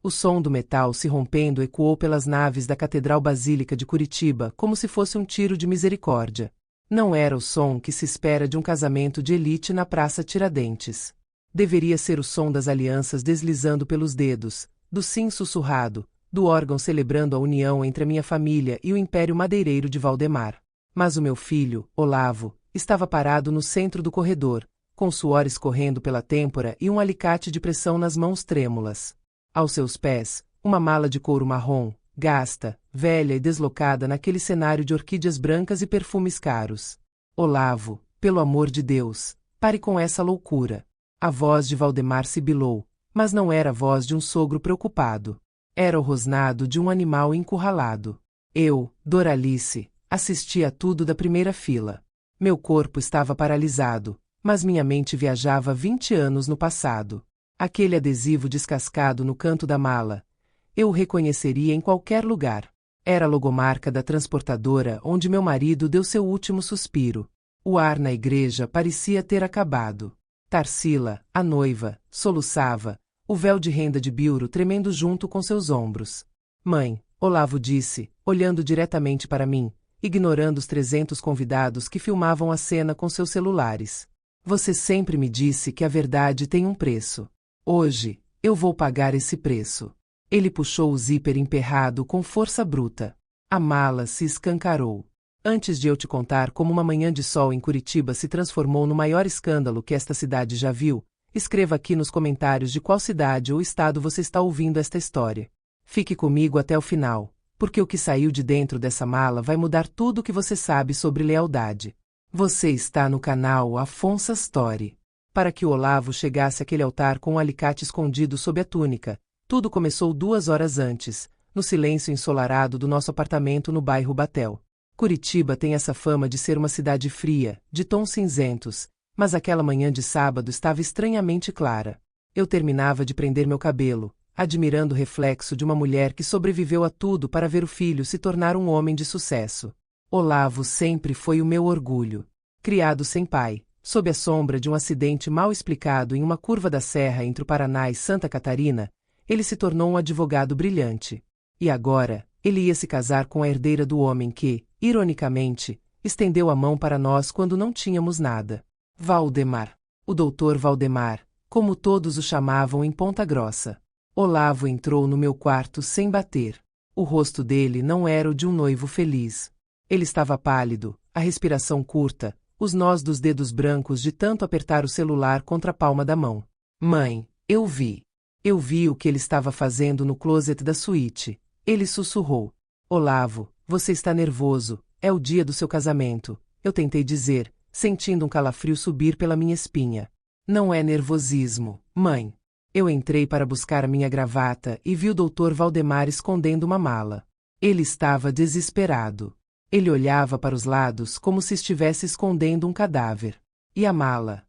O som do metal se rompendo ecoou pelas naves da Catedral Basílica de Curitiba como se fosse um tiro de misericórdia. Não era o som que se espera de um casamento de elite na Praça Tiradentes. Deveria ser o som das alianças deslizando pelos dedos, do sim sussurrado, do órgão celebrando a união entre a minha família e o Império Madeireiro de Valdemar. Mas o meu filho, Olavo, estava parado no centro do corredor, com suor escorrendo pela têmpora e um alicate de pressão nas mãos trêmulas. Aos seus pés, uma mala de couro marrom, gasta, velha e deslocada naquele cenário de orquídeas brancas e perfumes caros. Olavo, pelo amor de Deus, pare com essa loucura. A voz de Valdemar sibilou, mas não era a voz de um sogro preocupado. Era o rosnado de um animal encurralado. Eu, Doralice, assisti a tudo da primeira fila. Meu corpo estava paralisado, mas minha mente viajava 20 anos no passado. Aquele adesivo descascado no canto da mala. Eu o reconheceria em qualquer lugar. Era a logomarca da transportadora onde meu marido deu seu último suspiro. O ar na igreja parecia ter acabado. Tarsila, a noiva, soluçava, o véu de renda de Biuro tremendo junto com seus ombros. Mãe, Olavo disse, olhando diretamente para mim, ignorando os 300 convidados que filmavam a cena com seus celulares. Você sempre me disse que a verdade tem um preço. Hoje, eu vou pagar esse preço. Ele puxou o zíper emperrado com força bruta. A mala se escancarou. Antes de eu te contar como uma manhã de sol em Curitiba se transformou no maior escândalo que esta cidade já viu, escreva aqui nos comentários de qual cidade ou estado você está ouvindo esta história. Fique comigo até o final, porque o que saiu de dentro dessa mala vai mudar tudo o que você sabe sobre lealdade. Você está no canal Afonso Story. Para que o Olavo chegasse àquele altar com um alicate escondido sob a túnica, tudo começou 2 horas antes, no silêncio ensolarado do nosso apartamento no bairro Batel. Curitiba tem essa fama de ser uma cidade fria, de tons cinzentos, mas aquela manhã de sábado estava estranhamente clara. Eu terminava de prender meu cabelo, admirando o reflexo de uma mulher que sobreviveu a tudo para ver o filho se tornar um homem de sucesso. Olavo sempre foi o meu orgulho. Criado sem pai, sob a sombra de um acidente mal explicado em uma curva da serra entre o Paraná e Santa Catarina, ele se tornou um advogado brilhante. E agora, ele ia se casar com a herdeira do homem que, ironicamente, estendeu a mão para nós quando não tínhamos nada. Valdemar. O doutor Valdemar, como todos o chamavam em Ponta Grossa. Olavo entrou no meu quarto sem bater. O rosto dele não era o de um noivo feliz. Ele estava pálido, a respiração curta, os nós dos dedos brancos de tanto apertar o celular contra a palma da mão. Mãe, eu vi. Eu vi o que ele estava fazendo no closet da suíte. Ele sussurrou. Olavo, você está nervoso, é o dia do seu casamento. Eu tentei dizer, sentindo um calafrio subir pela minha espinha. Não é nervosismo, mãe. Eu entrei para buscar a minha gravata e vi o doutor Valdemar escondendo uma mala. Ele estava desesperado. Ele olhava para os lados como se estivesse escondendo um cadáver. E a mala?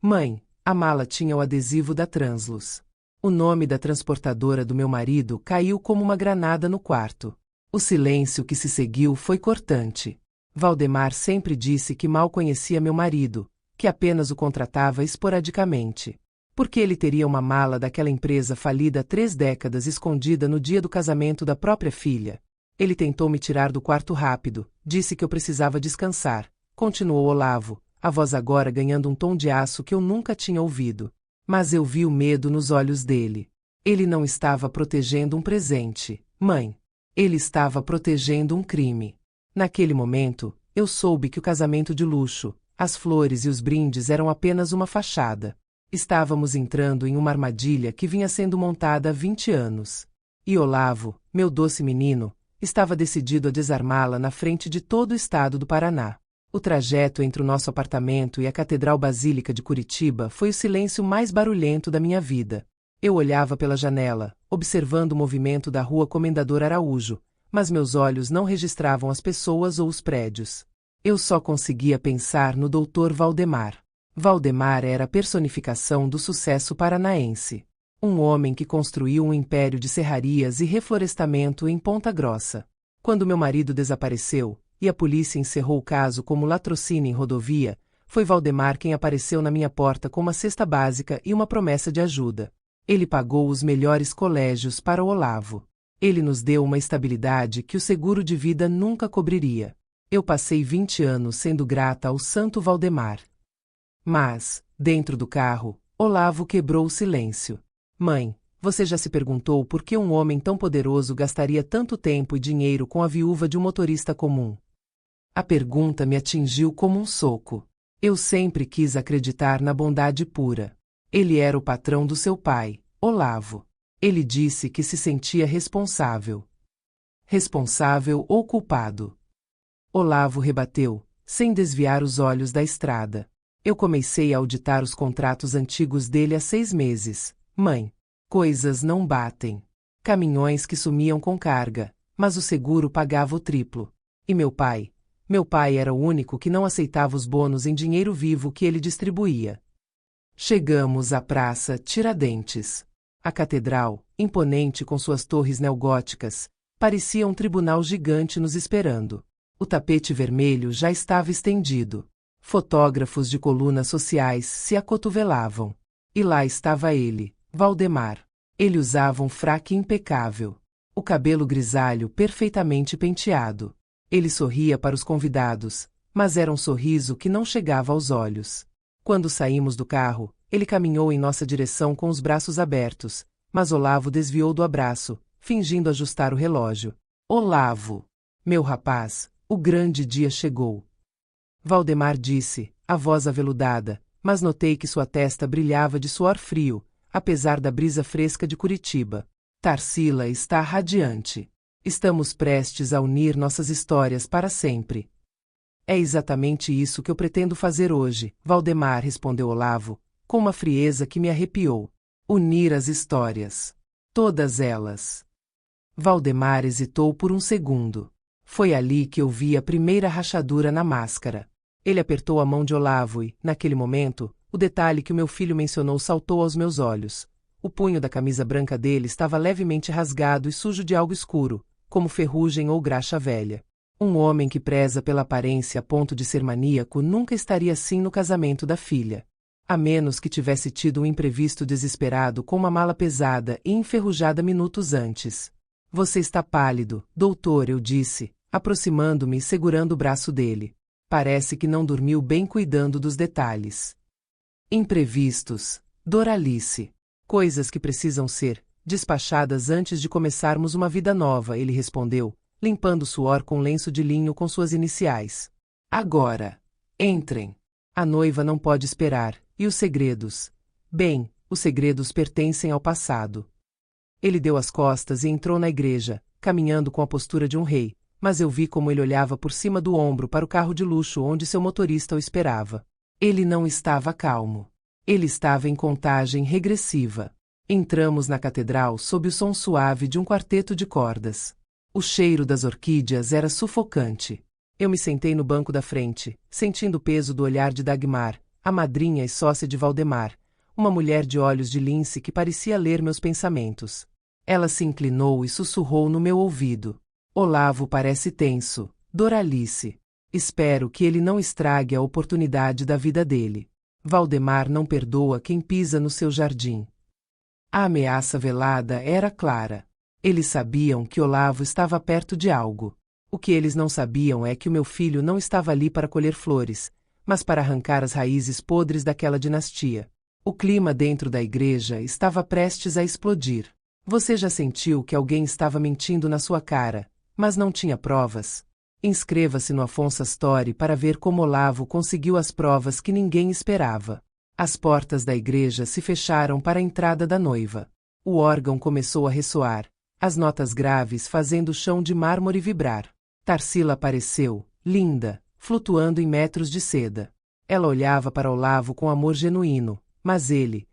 Mãe, a mala tinha o adesivo da Translus. O nome da transportadora do meu marido caiu como uma granada no quarto. O silêncio que se seguiu foi cortante. Valdemar sempre disse que mal conhecia meu marido, que apenas o contratava esporadicamente. Porque ele teria uma mala daquela empresa falida há 3 décadas escondida no dia do casamento da própria filha. Ele tentou me tirar do quarto rápido, disse que eu precisava descansar, continuou Olavo, a voz agora ganhando um tom de aço que eu nunca tinha ouvido. Mas eu vi o medo nos olhos dele. Ele não estava protegendo um presente, mãe. Ele estava protegendo um crime. Naquele momento, eu soube que o casamento de luxo, as flores e os brindes eram apenas uma fachada. Estávamos entrando em uma armadilha que vinha sendo montada há 20 anos. E Olavo, meu doce menino, estava decidido a desarmá-la na frente de todo o estado do Paraná. O trajeto entre o nosso apartamento e a Catedral Basílica de Curitiba foi o silêncio mais barulhento da minha vida. Eu olhava pela janela, observando o movimento da rua Comendador Araújo, mas meus olhos não registravam as pessoas ou os prédios. Eu só conseguia pensar no doutor Valdemar. Valdemar era a personificação do sucesso paranaense. Um homem que construiu um império de serrarias e reflorestamento em Ponta Grossa. Quando meu marido desapareceu, e a polícia encerrou o caso como latrocínio em rodovia, foi Valdemar quem apareceu na minha porta com uma cesta básica e uma promessa de ajuda. Ele pagou os melhores colégios para o Olavo. Ele nos deu uma estabilidade que o seguro de vida nunca cobriria. Eu passei 20 anos sendo grata ao Santo Valdemar. Mas, dentro do carro, Olavo quebrou o silêncio. Mãe, você já se perguntou por que um homem tão poderoso gastaria tanto tempo e dinheiro com a viúva de um motorista comum? A pergunta me atingiu como um soco. Eu sempre quis acreditar na bondade pura. Ele era o patrão do seu pai, Olavo. Ele disse que se sentia responsável. Responsável ou culpado? Olavo rebateu, sem desviar os olhos da estrada. Eu comecei a auditar os contratos antigos dele há 6 meses. Mãe, coisas não batem. Caminhões que sumiam com carga, mas o seguro pagava o triplo. E meu pai era o único que não aceitava os bônus em dinheiro vivo que ele distribuía. Chegamos à Praça Tiradentes. A catedral, imponente com suas torres neogóticas, parecia um tribunal gigante nos esperando. O tapete vermelho já estava estendido. Fotógrafos de colunas sociais se acotovelavam. E lá estava ele, Valdemar. Ele usava um fraque impecável. O cabelo grisalho perfeitamente penteado. Ele sorria para os convidados, mas era um sorriso que não chegava aos olhos. Quando saímos do carro, ele caminhou em nossa direção com os braços abertos, mas Olavo desviou do abraço, fingindo ajustar o relógio. Olavo! Meu rapaz, o grande dia chegou. Valdemar disse, a voz aveludada, mas notei que sua testa brilhava de suor frio, apesar da brisa fresca de Curitiba. Tarsila está radiante. Estamos prestes a unir nossas histórias para sempre. É exatamente isso que eu pretendo fazer hoje, Valdemar, respondeu Olavo, com uma frieza que me arrepiou. Unir as histórias. Todas elas. Valdemar hesitou por um segundo. Foi ali que eu vi a primeira rachadura na máscara. Ele apertou a mão de Olavo e, naquele momento, o detalhe que o meu filho mencionou saltou aos meus olhos. O punho da camisa branca dele estava levemente rasgado e sujo de algo escuro, como ferrugem ou graxa velha. Um homem que preza pela aparência a ponto de ser maníaco nunca estaria assim no casamento da filha. A menos que tivesse tido um imprevisto desesperado com uma mala pesada e enferrujada minutos antes. Você está pálido, doutor, eu disse, aproximando-me e segurando o braço dele. Parece que não dormiu bem cuidando dos detalhes. Imprevistos, Doralice. Coisas que precisam ser despachadas antes de começarmos uma vida nova, ele respondeu, limpando o suor com um lenço de linho com suas iniciais. Agora. Entrem. A noiva não pode esperar, e os segredos? Bem, os segredos pertencem ao passado. Ele deu as costas e entrou na igreja, caminhando com a postura de um rei, mas eu vi como ele olhava por cima do ombro para o carro de luxo onde seu motorista o esperava. Ele não estava calmo. Ele estava em contagem regressiva. Entramos na catedral sob o som suave de um quarteto de cordas. O cheiro das orquídeas era sufocante. Eu me sentei no banco da frente, sentindo o peso do olhar de Dagmar, a madrinha e sócia de Valdemar, uma mulher de olhos de lince que parecia ler meus pensamentos. Ela se inclinou e sussurrou no meu ouvido. Olavo parece tenso, Doralice. Espero que ele não estrague a oportunidade da vida dele. Valdemar não perdoa quem pisa no seu jardim. A ameaça velada era clara. Eles sabiam que Olavo estava perto de algo. O que eles não sabiam é que o meu filho não estava ali para colher flores, mas para arrancar as raízes podres daquela dinastia. O clima dentro da igreja estava prestes a explodir. Você já sentiu que alguém estava mentindo na sua cara, mas não tinha provas? Inscreva-se no Afonso Astori para ver como Olavo conseguiu as provas que ninguém esperava. As portas da igreja se fecharam para a entrada da noiva. O órgão começou a ressoar, as notas graves fazendo o chão de mármore vibrar. Tarsila apareceu, linda, flutuando em metros de seda. Ela olhava para Olavo com amor genuíno, mas ele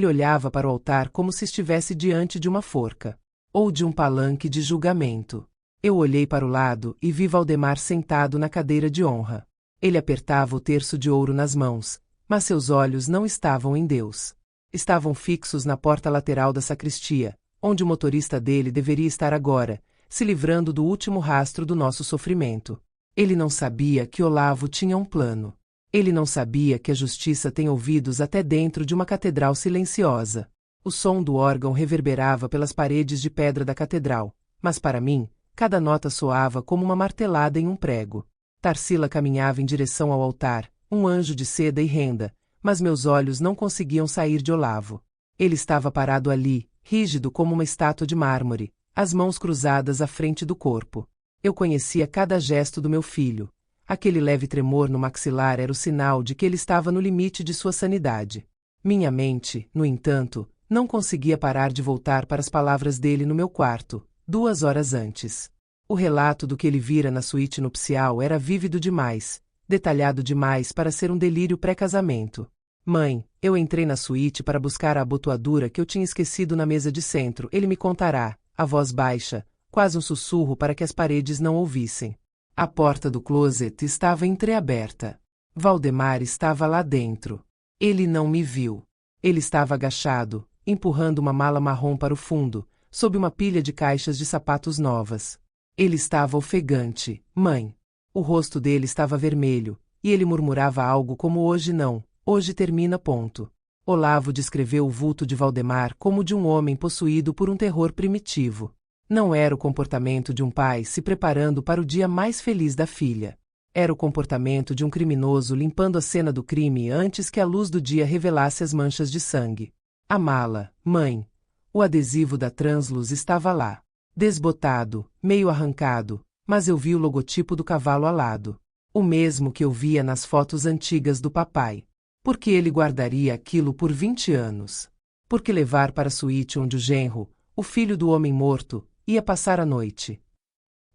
olhava para o altar como se estivesse diante de uma forca, ou de um palanque de julgamento. Eu olhei para o lado e vi Valdemar sentado na cadeira de honra. Ele apertava o terço de ouro nas mãos, mas seus olhos não estavam em Deus. Estavam fixos na porta lateral da sacristia, onde o motorista dele deveria estar agora, se livrando do último rastro do nosso sofrimento. Ele não sabia que Olavo tinha um plano. Ele não sabia que a justiça tem ouvidos até dentro de uma catedral silenciosa. O som do órgão reverberava pelas paredes de pedra da catedral, mas para mim, cada nota soava como uma martelada em um prego. Tarsila caminhava em direção ao altar, um anjo de seda e renda, mas meus olhos não conseguiam sair de Olavo. Ele estava parado ali, rígido como uma estátua de mármore, as mãos cruzadas à frente do corpo. Eu conhecia cada gesto do meu filho. Aquele leve tremor no maxilar era o sinal de que ele estava no limite de sua sanidade. Minha mente, no entanto, não conseguia parar de voltar para as palavras dele no meu quarto, 2 horas antes. O relato do que ele vira na suíte nupcial era vívido demais, detalhado demais para ser um delírio pré-casamento. Mãe, eu entrei na suíte para buscar a abotoadura que eu tinha esquecido na mesa de centro. Ele me contará, a voz baixa, quase um sussurro para que as paredes não ouvissem. A porta do closet estava entreaberta. Valdemar estava lá dentro. Ele não me viu. Ele estava agachado, empurrando uma mala marrom para o fundo, sob uma pilha de caixas de sapatos novas. Ele estava ofegante, mãe. O rosto dele estava vermelho, e ele murmurava algo como hoje não, hoje termina ponto. Olavo descreveu o vulto de Valdemar como de um homem possuído por um terror primitivo. Não era o comportamento de um pai se preparando para o dia mais feliz da filha. Era o comportamento de um criminoso limpando a cena do crime antes que a luz do dia revelasse as manchas de sangue. A mala, mãe. O adesivo da Transluz estava lá. Desbotado, meio arrancado, mas eu vi o logotipo do cavalo alado. O mesmo que eu via nas fotos antigas do papai. Por que ele guardaria aquilo por 20 anos? Por que levar para a suíte onde o genro, o filho do homem morto, ia passar a noite?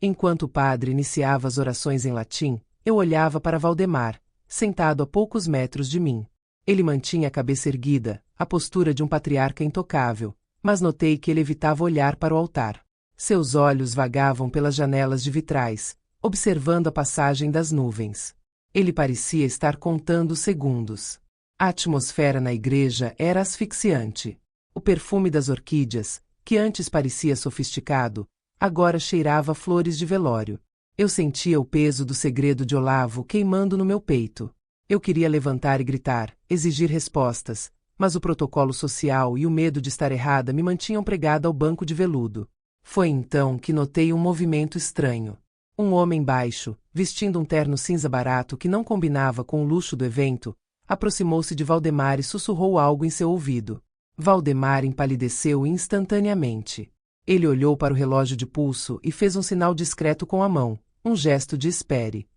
Enquanto o padre iniciava as orações em latim, eu olhava para Valdemar, sentado a poucos metros de mim. Ele mantinha a cabeça erguida, a postura de um patriarca intocável, mas notei que ele evitava olhar para o altar. Seus olhos vagavam pelas janelas de vitrais, observando a passagem das nuvens. Ele parecia estar contando segundos. A atmosfera na igreja era asfixiante. O perfume das orquídeas, que antes parecia sofisticado, agora cheirava flores de velório. Eu sentia o peso do segredo de Olavo queimando no meu peito. Eu queria levantar e gritar, exigir respostas, mas o protocolo social e o medo de estar errada me mantinham pregada ao banco de veludo. Foi então que notei um movimento estranho. Um homem baixo, vestindo um terno cinza barato que não combinava com o luxo do evento, aproximou-se de Valdemar e sussurrou algo em seu ouvido. Valdemar empalideceu instantaneamente. Ele olhou para o relógio de pulso e fez um sinal discreto com a mão, um gesto de espere.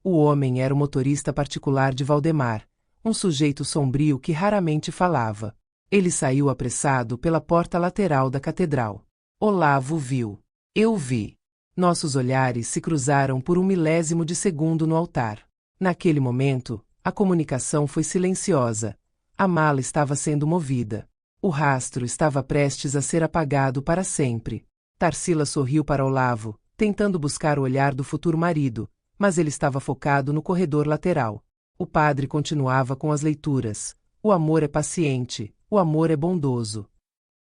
O homem era o motorista particular de Valdemar, um sujeito sombrio que raramente falava. Ele saiu apressado pela porta lateral da catedral. Olavo viu. Eu vi. Nossos olhares se cruzaram por um milésimo de segundo no altar. Naquele momento, a comunicação foi silenciosa. A mala estava sendo movida. O rastro estava prestes a ser apagado para sempre. Tarsila sorriu para Olavo, tentando buscar o olhar do futuro marido, mas ele estava focado no corredor lateral. O padre continuava com as leituras. O amor é paciente, o amor é bondoso.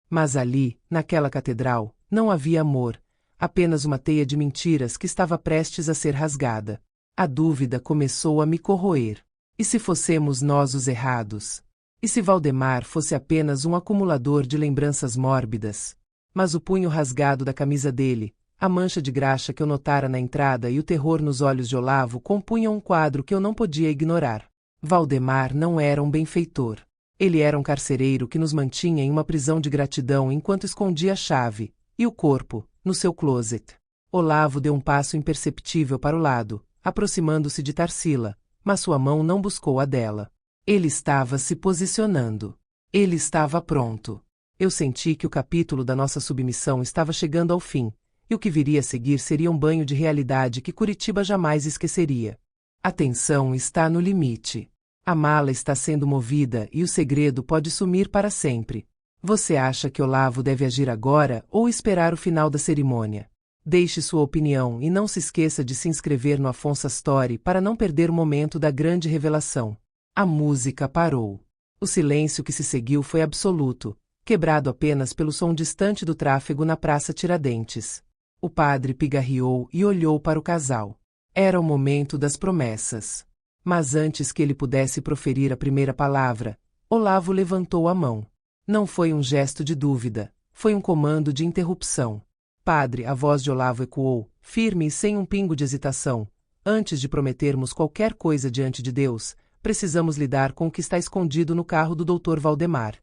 Mas ali, naquela catedral, não havia amor, apenas uma teia de mentiras que estava prestes a ser rasgada. A dúvida começou a me corroer. E se fossemos nós os errados? E se Valdemar fosse apenas um acumulador de lembranças mórbidas? Mas o punho rasgado da camisa dele, a mancha de graxa que eu notara na entrada e o terror nos olhos de Olavo compunham um quadro que eu não podia ignorar. Valdemar não era um benfeitor. Ele era um carcereiro que nos mantinha em uma prisão de gratidão enquanto escondia a chave, e o corpo, no seu closet. Olavo deu um passo imperceptível para o lado, aproximando-se de Tarsila, mas sua mão não buscou a dela. Ele estava se posicionando. Ele estava pronto. Eu senti que o capítulo da nossa submissão estava chegando ao fim, e o que viria a seguir seria um banho de realidade que Curitiba jamais esqueceria. A tensão está no limite. A mala está sendo movida e o segredo pode sumir para sempre. Você acha que Olavo deve agir agora ou esperar o final da cerimônia? Deixe sua opinião e não se esqueça de se inscrever no Afonso Story para não perder o momento da grande revelação. A música parou. O silêncio que se seguiu foi absoluto, quebrado apenas pelo som distante do tráfego na Praça Tiradentes. O padre pigarreou e olhou para o casal. Era o momento das promessas. Mas antes que ele pudesse proferir a primeira palavra, Olavo levantou a mão. Não foi um gesto de dúvida, foi um comando de interrupção. Padre, a voz de Olavo ecoou, firme e sem um pingo de hesitação. Antes de prometermos qualquer coisa diante de Deus, precisamos lidar com o que está escondido no carro do Dr. Valdemar.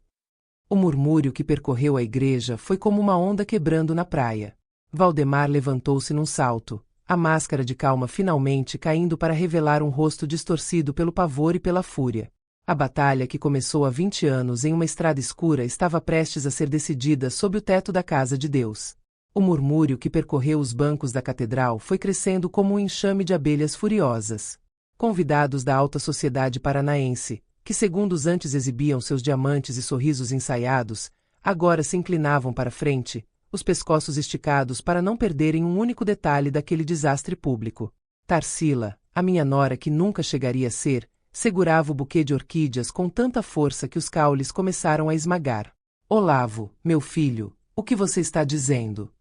O murmúrio que percorreu a igreja foi como uma onda quebrando na praia. Valdemar levantou-se num salto, a máscara de calma finalmente caindo para revelar um rosto distorcido pelo pavor e pela fúria. A batalha que começou há 20 anos em uma estrada escura estava prestes a ser decidida sob o teto da casa de Deus. O murmúrio que percorreu os bancos da catedral foi crescendo como um enxame de abelhas furiosas. Convidados da alta sociedade paranaense, que segundos antes exibiam seus diamantes e sorrisos ensaiados, agora se inclinavam para frente, os pescoços esticados para não perderem um único detalhe daquele desastre público. Tarsila, a minha nora que nunca chegaria a ser, segurava o buquê de orquídeas com tanta força que os caules começaram a esmagar. Olavo, meu filho, o que você está dizendo?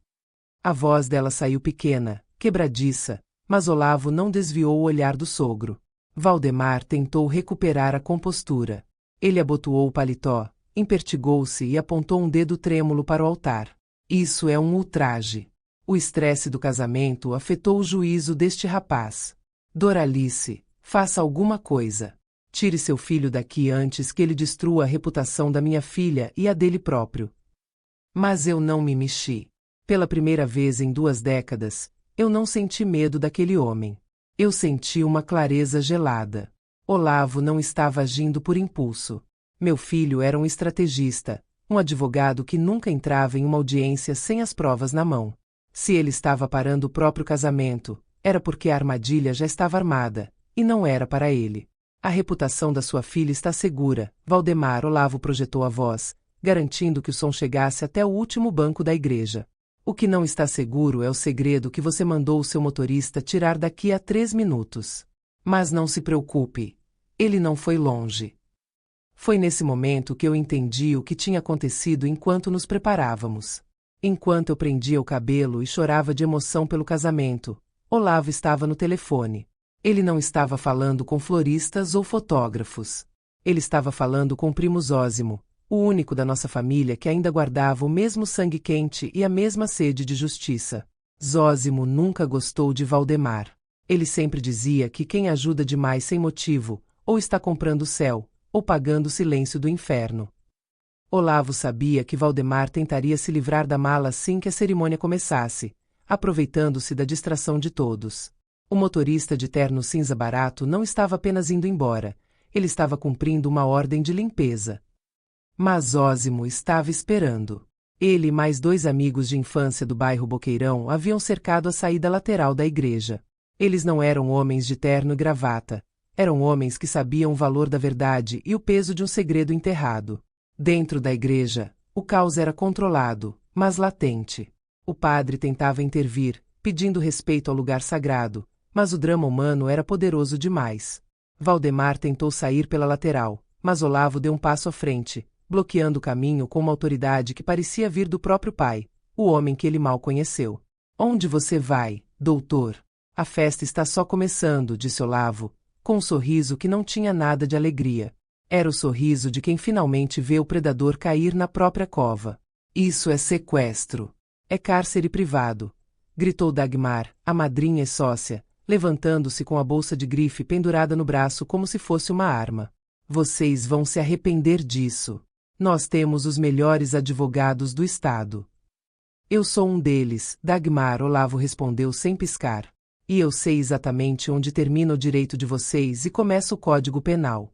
A voz dela saiu pequena, quebradiça, mas Olavo não desviou o olhar do sogro. Valdemar tentou recuperar a compostura. Ele abotoou o paletó, impertigou-se e apontou um dedo trêmulo para o altar. Isso é um ultraje. O estresse do casamento afetou o juízo deste rapaz. Doralice, faça alguma coisa. Tire seu filho daqui antes que ele destrua a reputação da minha filha e a dele próprio. Mas eu não me mexi. Pela primeira vez em 2 décadas, eu não senti medo daquele homem. Eu senti uma clareza gelada. Olavo não estava agindo por impulso. Meu filho era um estrategista, um advogado que nunca entrava em uma audiência sem as provas na mão. Se ele estava parando o próprio casamento, era porque a armadilha já estava armada, e não era para ele. A reputação da sua filha está segura, Valdemar. Olavo projetou a voz, garantindo que o som chegasse até o último banco da igreja. O que não está seguro é o segredo que você mandou o seu motorista tirar daqui a 3 minutos. Mas não se preocupe, ele não foi longe. Foi nesse momento que eu entendi o que tinha acontecido enquanto nos preparávamos. Enquanto eu prendia o cabelo e chorava de emoção pelo casamento, Olavo estava no telefone. Ele não estava falando com floristas ou fotógrafos. Ele estava falando com o primo Zósimo, o único da nossa família que ainda guardava o mesmo sangue quente e a mesma sede de justiça. Zósimo nunca gostou de Valdemar. Ele sempre dizia que quem ajuda demais sem motivo, ou está comprando o céu, ou pagando o silêncio do inferno. Olavo sabia que Valdemar tentaria se livrar da mala assim que a cerimônia começasse, aproveitando-se da distração de todos. O motorista de terno cinza barato não estava apenas indo embora, ele estava cumprindo uma ordem de limpeza. Mas Zósimo estava esperando. Ele e mais 2 amigos de infância do bairro Boqueirão haviam cercado a saída lateral da igreja. Eles não eram homens de terno e gravata. Eram homens que sabiam o valor da verdade e o peso de um segredo enterrado. Dentro da igreja, o caos era controlado, mas latente. O padre tentava intervir, pedindo respeito ao lugar sagrado, mas o drama humano era poderoso demais. Valdemar tentou sair pela lateral, mas Olavo deu um passo à frente, bloqueando o caminho com uma autoridade que parecia vir do próprio pai, o homem que ele mal conheceu. Onde você vai, doutor? A festa está só começando, disse Olavo, com um sorriso que não tinha nada de alegria. Era o sorriso de quem finalmente vê o predador cair na própria cova. Isso é sequestro. É cárcere privado, gritou Dagmar, a madrinha e sócia, levantando-se com a bolsa de grife pendurada no braço como se fosse uma arma. Vocês vão se arrepender disso. Nós temos os melhores advogados do estado. Eu sou um deles, Dagmar. Olavo respondeu sem piscar. E eu sei exatamente onde termina o direito de vocês e começa o Código Penal.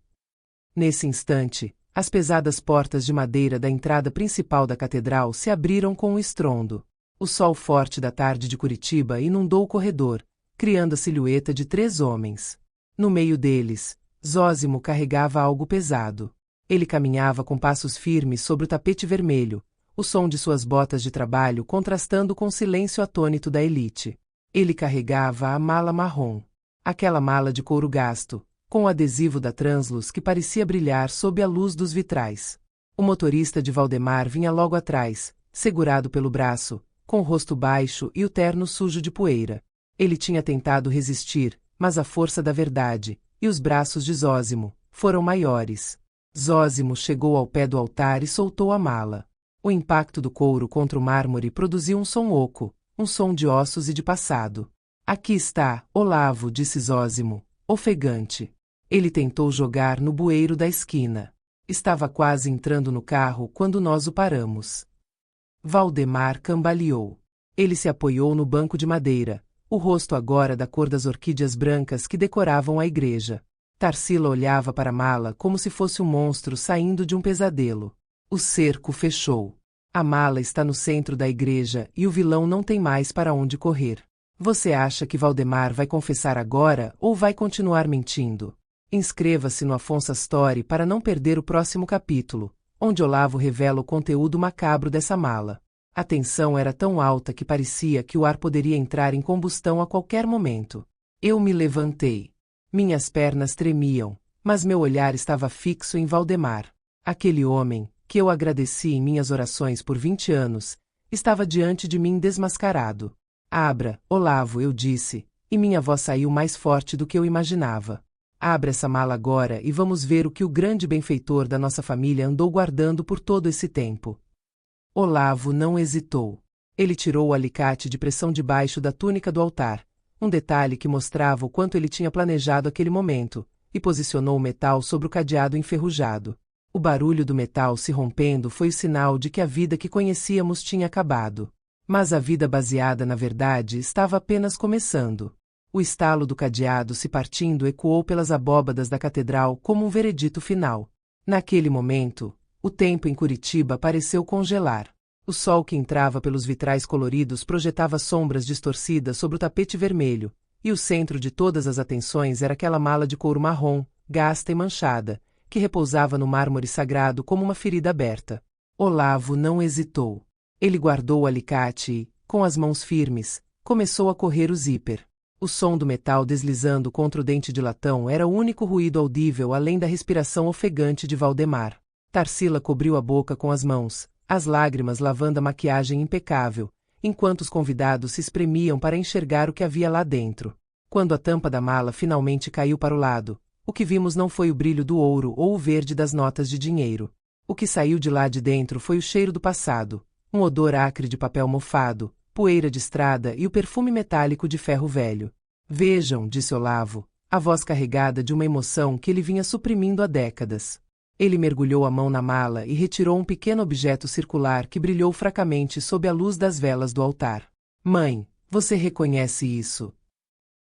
Nesse instante, as pesadas portas de madeira da entrada principal da catedral se abriram com um estrondo. O sol forte da tarde de Curitiba inundou o corredor, criando a silhueta de 3 homens. No meio deles, Zósimo carregava algo pesado. Ele caminhava com passos firmes sobre o tapete vermelho, o som de suas botas de trabalho contrastando com o silêncio atônito da elite. Ele carregava a mala marrom. Aquela mala de couro gasto, com o adesivo da Translus que parecia brilhar sob a luz dos vitrais. O motorista de Valdemar vinha logo atrás, segurado pelo braço, com o rosto baixo e o terno sujo de poeira. Ele tinha tentado resistir, mas a força da verdade, e os braços de Zósimo, foram maiores. Zósimo chegou ao pé do altar e soltou a mala. O impacto do couro contra o mármore produziu um som oco, um som de ossos e de passado. Aqui está, Olavo, disse Zósimo, ofegante. Ele tentou jogar no bueiro da esquina. Estava quase entrando no carro quando nós o paramos. Valdemar cambaleou. Ele se apoiou no banco de madeira, o rosto agora da cor das orquídeas brancas que decoravam a igreja. Tarsila olhava para a mala como se fosse um monstro saindo de um pesadelo. O cerco fechou. A mala está no centro da igreja e o vilão não tem mais para onde correr. Você acha que Valdemar vai confessar agora ou vai continuar mentindo? Inscreva-se no Afonso Story para não perder o próximo capítulo, onde Olavo revela o conteúdo macabro dessa mala. A tensão era tão alta que parecia que o ar poderia entrar em combustão a qualquer momento. Eu me levantei. Minhas pernas tremiam, mas meu olhar estava fixo em Valdemar. Aquele homem, que eu agradeci em minhas orações por 20 anos, estava diante de mim desmascarado. Abra, Olavo, eu disse, e minha voz saiu mais forte do que eu imaginava. Abra essa mala agora e vamos ver o que o grande benfeitor da nossa família andou guardando por todo esse tempo. Olavo não hesitou. Ele tirou o alicate de pressão debaixo da túnica do altar, um detalhe que mostrava o quanto ele tinha planejado aquele momento, e posicionou o metal sobre o cadeado enferrujado. O barulho do metal se rompendo foi o sinal de que a vida que conhecíamos tinha acabado. Mas a vida baseada na verdade estava apenas começando. O estalo do cadeado se partindo ecoou pelas abóbadas da catedral como um veredito final. Naquele momento, o tempo em Curitiba pareceu congelar. O sol que entrava pelos vitrais coloridos projetava sombras distorcidas sobre o tapete vermelho, e o centro de todas as atenções era aquela mala de couro marrom, gasta e manchada, que repousava no mármore sagrado como uma ferida aberta. Olavo não hesitou. Ele guardou o alicate e, com as mãos firmes, começou a correr o zíper. O som do metal deslizando contra o dente de latão era o único ruído audível além da respiração ofegante de Valdemar. Tarsila cobriu a boca com as mãos, as lágrimas lavando a maquiagem impecável, enquanto os convidados se espremiam para enxergar o que havia lá dentro. Quando a tampa da mala finalmente caiu para o lado, o que vimos não foi o brilho do ouro ou o verde das notas de dinheiro. O que saiu de lá de dentro foi o cheiro do passado, um odor acre de papel mofado, poeira de estrada e o perfume metálico de ferro velho. Vejam, disse Olavo, a voz carregada de uma emoção que ele vinha suprimindo há décadas. Ele mergulhou a mão na mala e retirou um pequeno objeto circular que brilhou fracamente sob a luz das velas do altar. Mãe, você reconhece isso?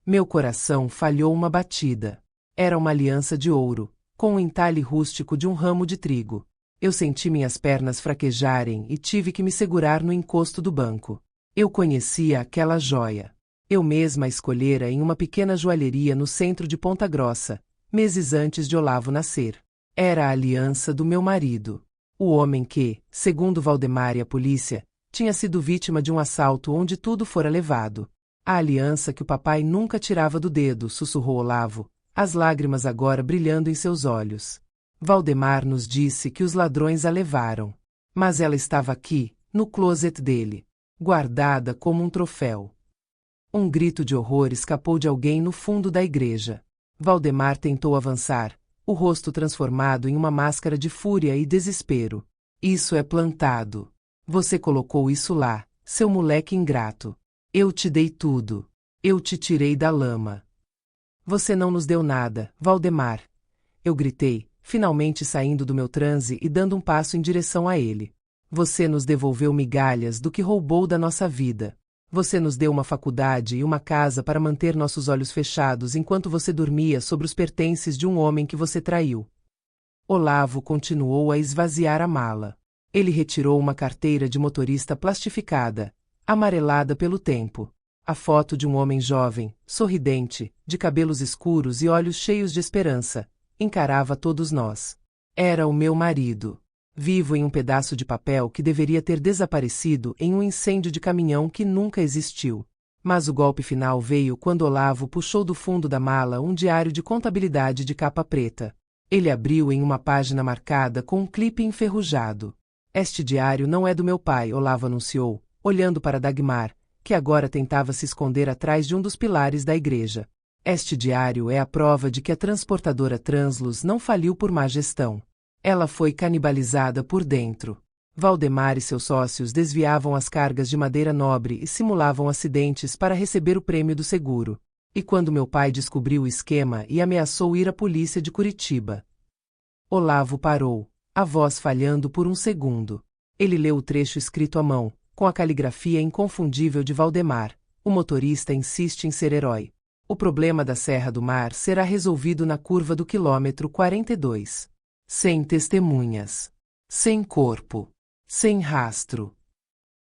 Meu coração falhou uma batida. Era uma aliança de ouro, com o entalhe rústico de um ramo de trigo. Eu senti minhas pernas fraquejarem e tive que me segurar no encosto do banco. Eu conhecia aquela joia. Eu mesma a escolhera em uma pequena joalheria no centro de Ponta Grossa, meses antes de Olavo nascer. Era a aliança do meu marido. O homem que, segundo Valdemar e a polícia, tinha sido vítima de um assalto onde tudo fora levado. A aliança que o papai nunca tirava do dedo, sussurrou Olavo, as lágrimas agora brilhando em seus olhos. Valdemar nos disse que os ladrões a levaram. Mas ela estava aqui, no closet dele, guardada como um troféu. Um grito de horror escapou de alguém no fundo da igreja. Valdemar tentou avançar, o rosto transformado em uma máscara de fúria e desespero. Isso é plantado. Você colocou isso lá, seu moleque ingrato. Eu te dei tudo. Eu te tirei da lama. Você não nos deu nada, Valdemar. Eu gritei, finalmente saindo do meu transe e dando um passo em direção a ele. Você nos devolveu migalhas do que roubou da nossa vida. Você nos deu uma faculdade e uma casa para manter nossos olhos fechados enquanto você dormia sobre os pertences de um homem que você traiu. Olavo continuou a esvaziar a mala. Ele retirou uma carteira de motorista plastificada, amarelada pelo tempo. A foto de um homem jovem, sorridente, de cabelos escuros e olhos cheios de esperança, encarava todos nós. Era o meu marido. Vivo em um pedaço de papel que deveria ter desaparecido em um incêndio de caminhão que nunca existiu. Mas o golpe final veio quando Olavo puxou do fundo da mala um diário de contabilidade de capa preta. Ele abriu em uma página marcada com um clipe enferrujado. Este diário não é do meu pai, Olavo anunciou, olhando para Dagmar, que agora tentava se esconder atrás de um dos pilares da igreja. Este diário é a prova de que a transportadora Translus não faliu por má gestão. Ela foi canibalizada por dentro. Valdemar e seus sócios desviavam as cargas de madeira nobre e simulavam acidentes para receber o prêmio do seguro. E quando meu pai descobriu o esquema e ameaçou ir à polícia de Curitiba. Olavo parou, a voz falhando por um segundo. Ele leu o trecho escrito à mão, com a caligrafia inconfundível de Valdemar. O motorista insiste em ser herói. O problema da Serra do Mar será resolvido na curva do quilômetro 42. Sem testemunhas. Sem corpo. Sem rastro.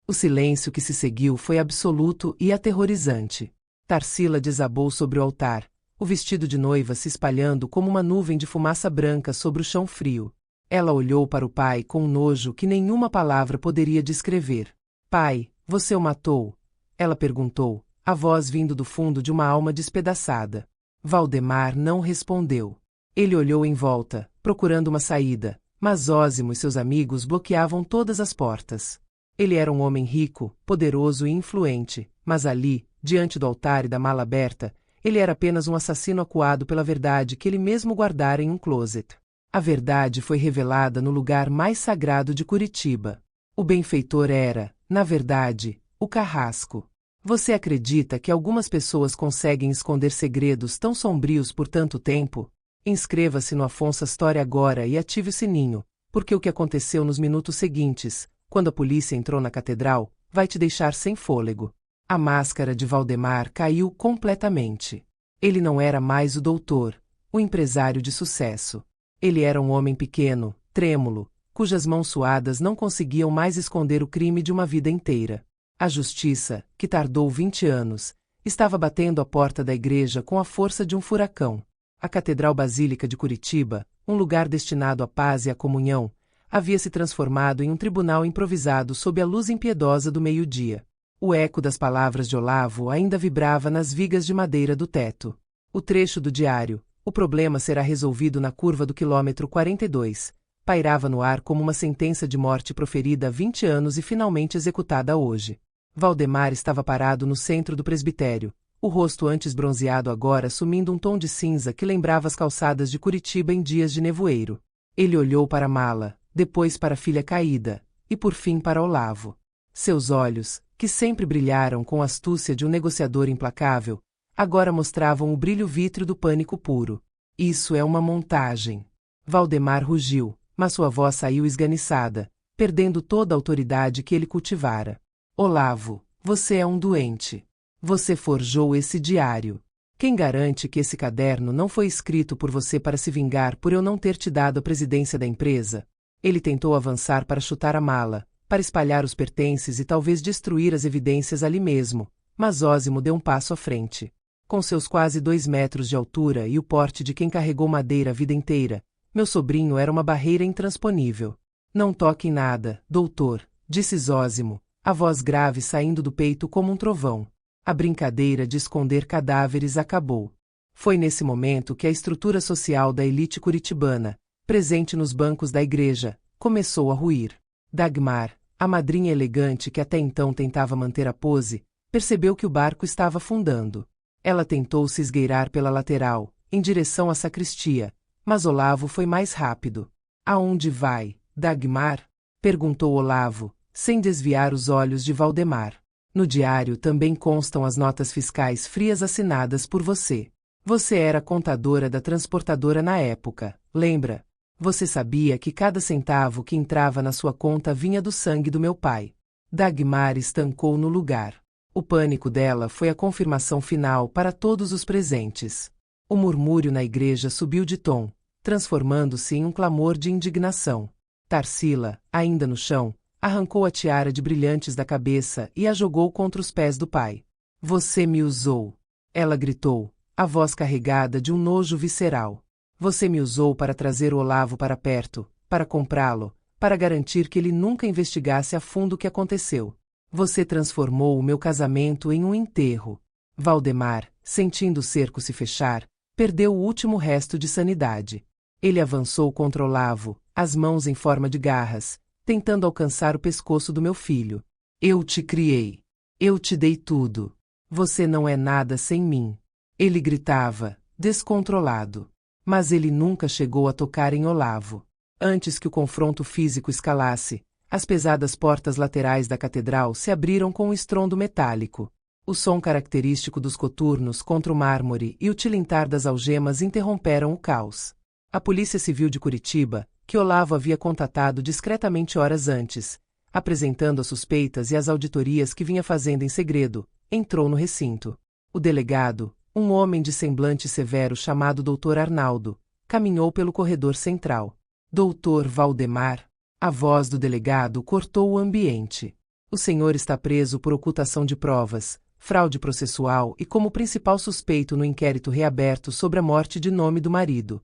O silêncio que se seguiu foi absoluto e aterrorizante. Tarsila desabou sobre o altar, o vestido de noiva se espalhando como uma nuvem de fumaça branca sobre o chão frio. Ela olhou para o pai com um nojo que nenhuma palavra poderia descrever. Pai, você o matou? Ela perguntou, a voz vindo do fundo de uma alma despedaçada. Valdemar não respondeu. Ele olhou em volta, procurando uma saída, mas Zósimo e seus amigos bloqueavam todas as portas. Ele era um homem rico, poderoso e influente, mas ali, diante do altar e da mala aberta, ele era apenas um assassino acuado pela verdade que ele mesmo guardara em um closet. A verdade foi revelada no lugar mais sagrado de Curitiba. O benfeitor era, na verdade, o Carrasco. Você acredita que algumas pessoas conseguem esconder segredos tão sombrios por tanto tempo? Inscreva-se no Afonso Story agora e ative o sininho, porque o que aconteceu nos minutos seguintes, quando a polícia entrou na catedral, vai te deixar sem fôlego. A máscara de Valdemar caiu completamente. Ele não era mais o doutor, o empresário de sucesso. Ele era um homem pequeno, trêmulo, cujas mãos suadas não conseguiam mais esconder o crime de uma vida inteira. A justiça, que tardou 20 anos, estava batendo a porta da igreja com a força de um furacão. A Catedral Basílica de Curitiba, um lugar destinado à paz e à comunhão, havia se transformado em um tribunal improvisado sob a luz impiedosa do meio-dia. O eco das palavras de Olavo ainda vibrava nas vigas de madeira do teto. O trecho do diário, o problema será resolvido na curva do quilômetro 42, pairava no ar como uma sentença de morte proferida há 20 anos e finalmente executada hoje. Valdemar estava parado no centro do presbitério, o rosto antes bronzeado agora assumindo um tom de cinza que lembrava as calçadas de Curitiba em dias de nevoeiro. Ele olhou para a mala, depois para a filha caída, e por fim para Olavo. Seus olhos, que sempre brilharam com a astúcia de um negociador implacável, agora mostravam o brilho vítreo do pânico puro. Isso é uma montagem. Valdemar rugiu, mas sua voz saiu esganiçada, perdendo toda a autoridade que ele cultivara. Olavo, você é um doente. Você forjou esse diário. Quem garante que esse caderno não foi escrito por você para se vingar por eu não ter te dado a presidência da empresa? Ele tentou avançar para chutar a mala, para espalhar os pertences e talvez destruir as evidências ali mesmo, mas Zósimo deu um passo à frente. Com seus quase 2 metros de altura e o porte de quem carregou madeira a vida inteira, meu sobrinho era uma barreira intransponível. Não toque em nada, doutor, disse Zósimo, a voz grave saindo do peito como um trovão. A brincadeira de esconder cadáveres acabou. Foi nesse momento que a estrutura social da elite curitibana, presente nos bancos da igreja, começou a ruir. Dagmar, a madrinha elegante que até então tentava manter a pose, percebeu que o barco estava afundando. Ela tentou se esgueirar pela lateral, em direção à sacristia, mas Olavo foi mais rápido. Aonde vai, Dagmar? Perguntou Olavo, sem desviar os olhos de Valdemar. No diário também constam as notas fiscais frias assinadas por você. Você era contadora da transportadora na época, lembra? Você sabia que cada centavo que entrava na sua conta vinha do sangue do meu pai. Dagmar estancou no lugar. O pânico dela foi a confirmação final para todos os presentes. O murmúrio na igreja subiu de tom, transformando-se em um clamor de indignação. Tarsila, ainda no chão, arrancou a tiara de brilhantes da cabeça e a jogou contra os pés do pai. Você me usou. Ela gritou, a voz carregada de um nojo visceral. Você me usou para trazer o Olavo para perto, para comprá-lo, para garantir que ele nunca investigasse a fundo o que aconteceu. Você transformou o meu casamento em um enterro. Valdemar, sentindo o cerco se fechar, perdeu o último resto de sanidade. Ele avançou contra Olavo, as mãos em forma de garras, tentando alcançar o pescoço do meu filho. Eu te criei. Eu te dei tudo. Você não é nada sem mim. Ele gritava, descontrolado. Mas ele nunca chegou a tocar em Olavo. Antes que o confronto físico escalasse, as pesadas portas laterais da catedral se abriram com um estrondo metálico. O som característico dos coturnos contra o mármore e o tilintar das algemas interromperam o caos. A Polícia Civil de Curitiba, que Olavo havia contatado discretamente horas antes, apresentando as suspeitas e as auditorias que vinha fazendo em segredo, entrou no recinto. O delegado, um homem de semblante severo chamado Dr. Arnaldo, caminhou pelo corredor central. Doutor Valdemar, a voz do delegado cortou o ambiente. O senhor está preso por ocultação de provas, fraude processual e como principal suspeito no inquérito reaberto sobre a morte de nome do marido.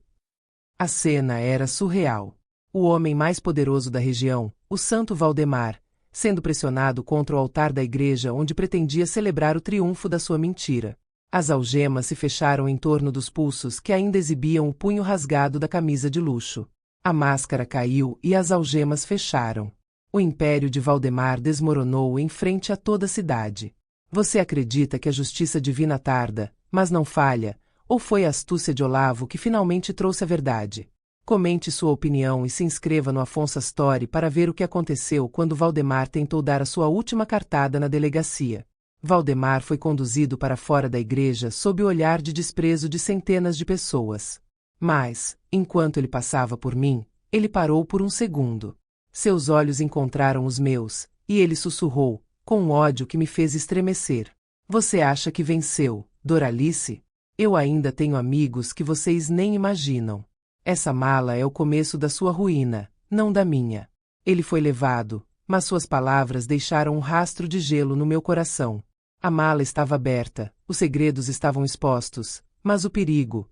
A cena era surreal. O homem mais poderoso da região, o santo Valdemar, sendo pressionado contra o altar da igreja onde pretendia celebrar o triunfo da sua mentira. As algemas se fecharam em torno dos pulsos que ainda exibiam o punho rasgado da camisa de luxo. A máscara caiu e as algemas fecharam. O império de Valdemar desmoronou em frente a toda a cidade. Você acredita que a justiça divina tarda, mas não falha, ou foi a astúcia de Olavo que finalmente trouxe a verdade? Comente sua opinião e se inscreva no Afonso Astori para ver o que aconteceu quando Valdemar tentou dar a sua última cartada na delegacia. Valdemar foi conduzido para fora da igreja sob o olhar de desprezo de centenas de pessoas. Mas, enquanto ele passava por mim, ele parou por um segundo. Seus olhos encontraram os meus, e ele sussurrou, com um ódio que me fez estremecer. Você acha que venceu, Doralice? Eu ainda tenho amigos que vocês nem imaginam. Essa mala é o começo da sua ruína, não da minha. Ele foi levado, mas suas palavras deixaram um rastro de gelo no meu coração. A mala estava aberta, os segredos estavam expostos, mas o perigo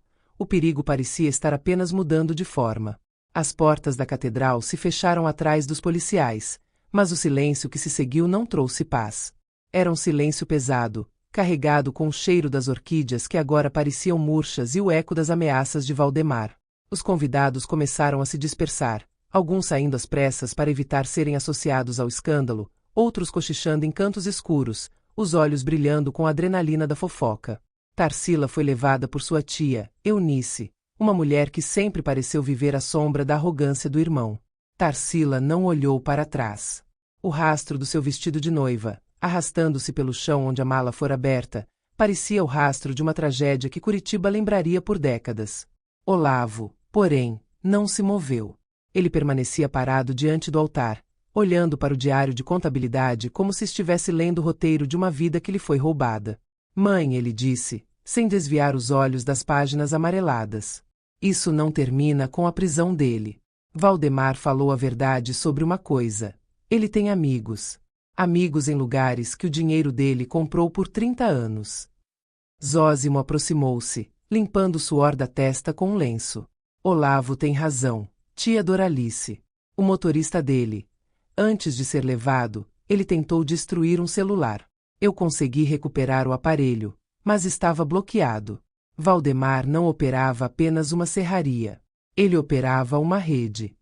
parecia estar apenas mudando de forma. As portas da catedral se fecharam atrás dos policiais, mas o silêncio que se seguiu não trouxe paz. Era um silêncio pesado, carregado com o cheiro das orquídeas que agora pareciam murchas e o eco das ameaças de Valdemar. Os convidados começaram a se dispersar, alguns saindo às pressas para evitar serem associados ao escândalo, outros cochichando em cantos escuros, os olhos brilhando com a adrenalina da fofoca. Tarsila foi levada por sua tia, Eunice, uma mulher que sempre pareceu viver à sombra da arrogância do irmão. Tarsila não olhou para trás. O rastro do seu vestido de noiva, arrastando-se pelo chão onde a mala fora aberta, parecia o rastro de uma tragédia que Curitiba lembraria por décadas. Olavo, porém, não se moveu. Ele permanecia parado diante do altar, olhando para o diário de contabilidade como se estivesse lendo o roteiro de uma vida que lhe foi roubada. Mãe, ele disse, sem desviar os olhos das páginas amareladas. Isso não termina com a prisão dele. Valdemar falou a verdade sobre uma coisa. Ele tem amigos. Amigos em lugares que o dinheiro dele comprou por 30 anos. Zósimo aproximou-se, limpando o suor da testa com um lenço. Olavo tem razão, tia Doralice. O motorista dele. Antes de ser levado, ele tentou destruir um celular. Eu consegui recuperar o aparelho, mas estava bloqueado. Valdemar não operava apenas uma serraria. Ele operava uma rede.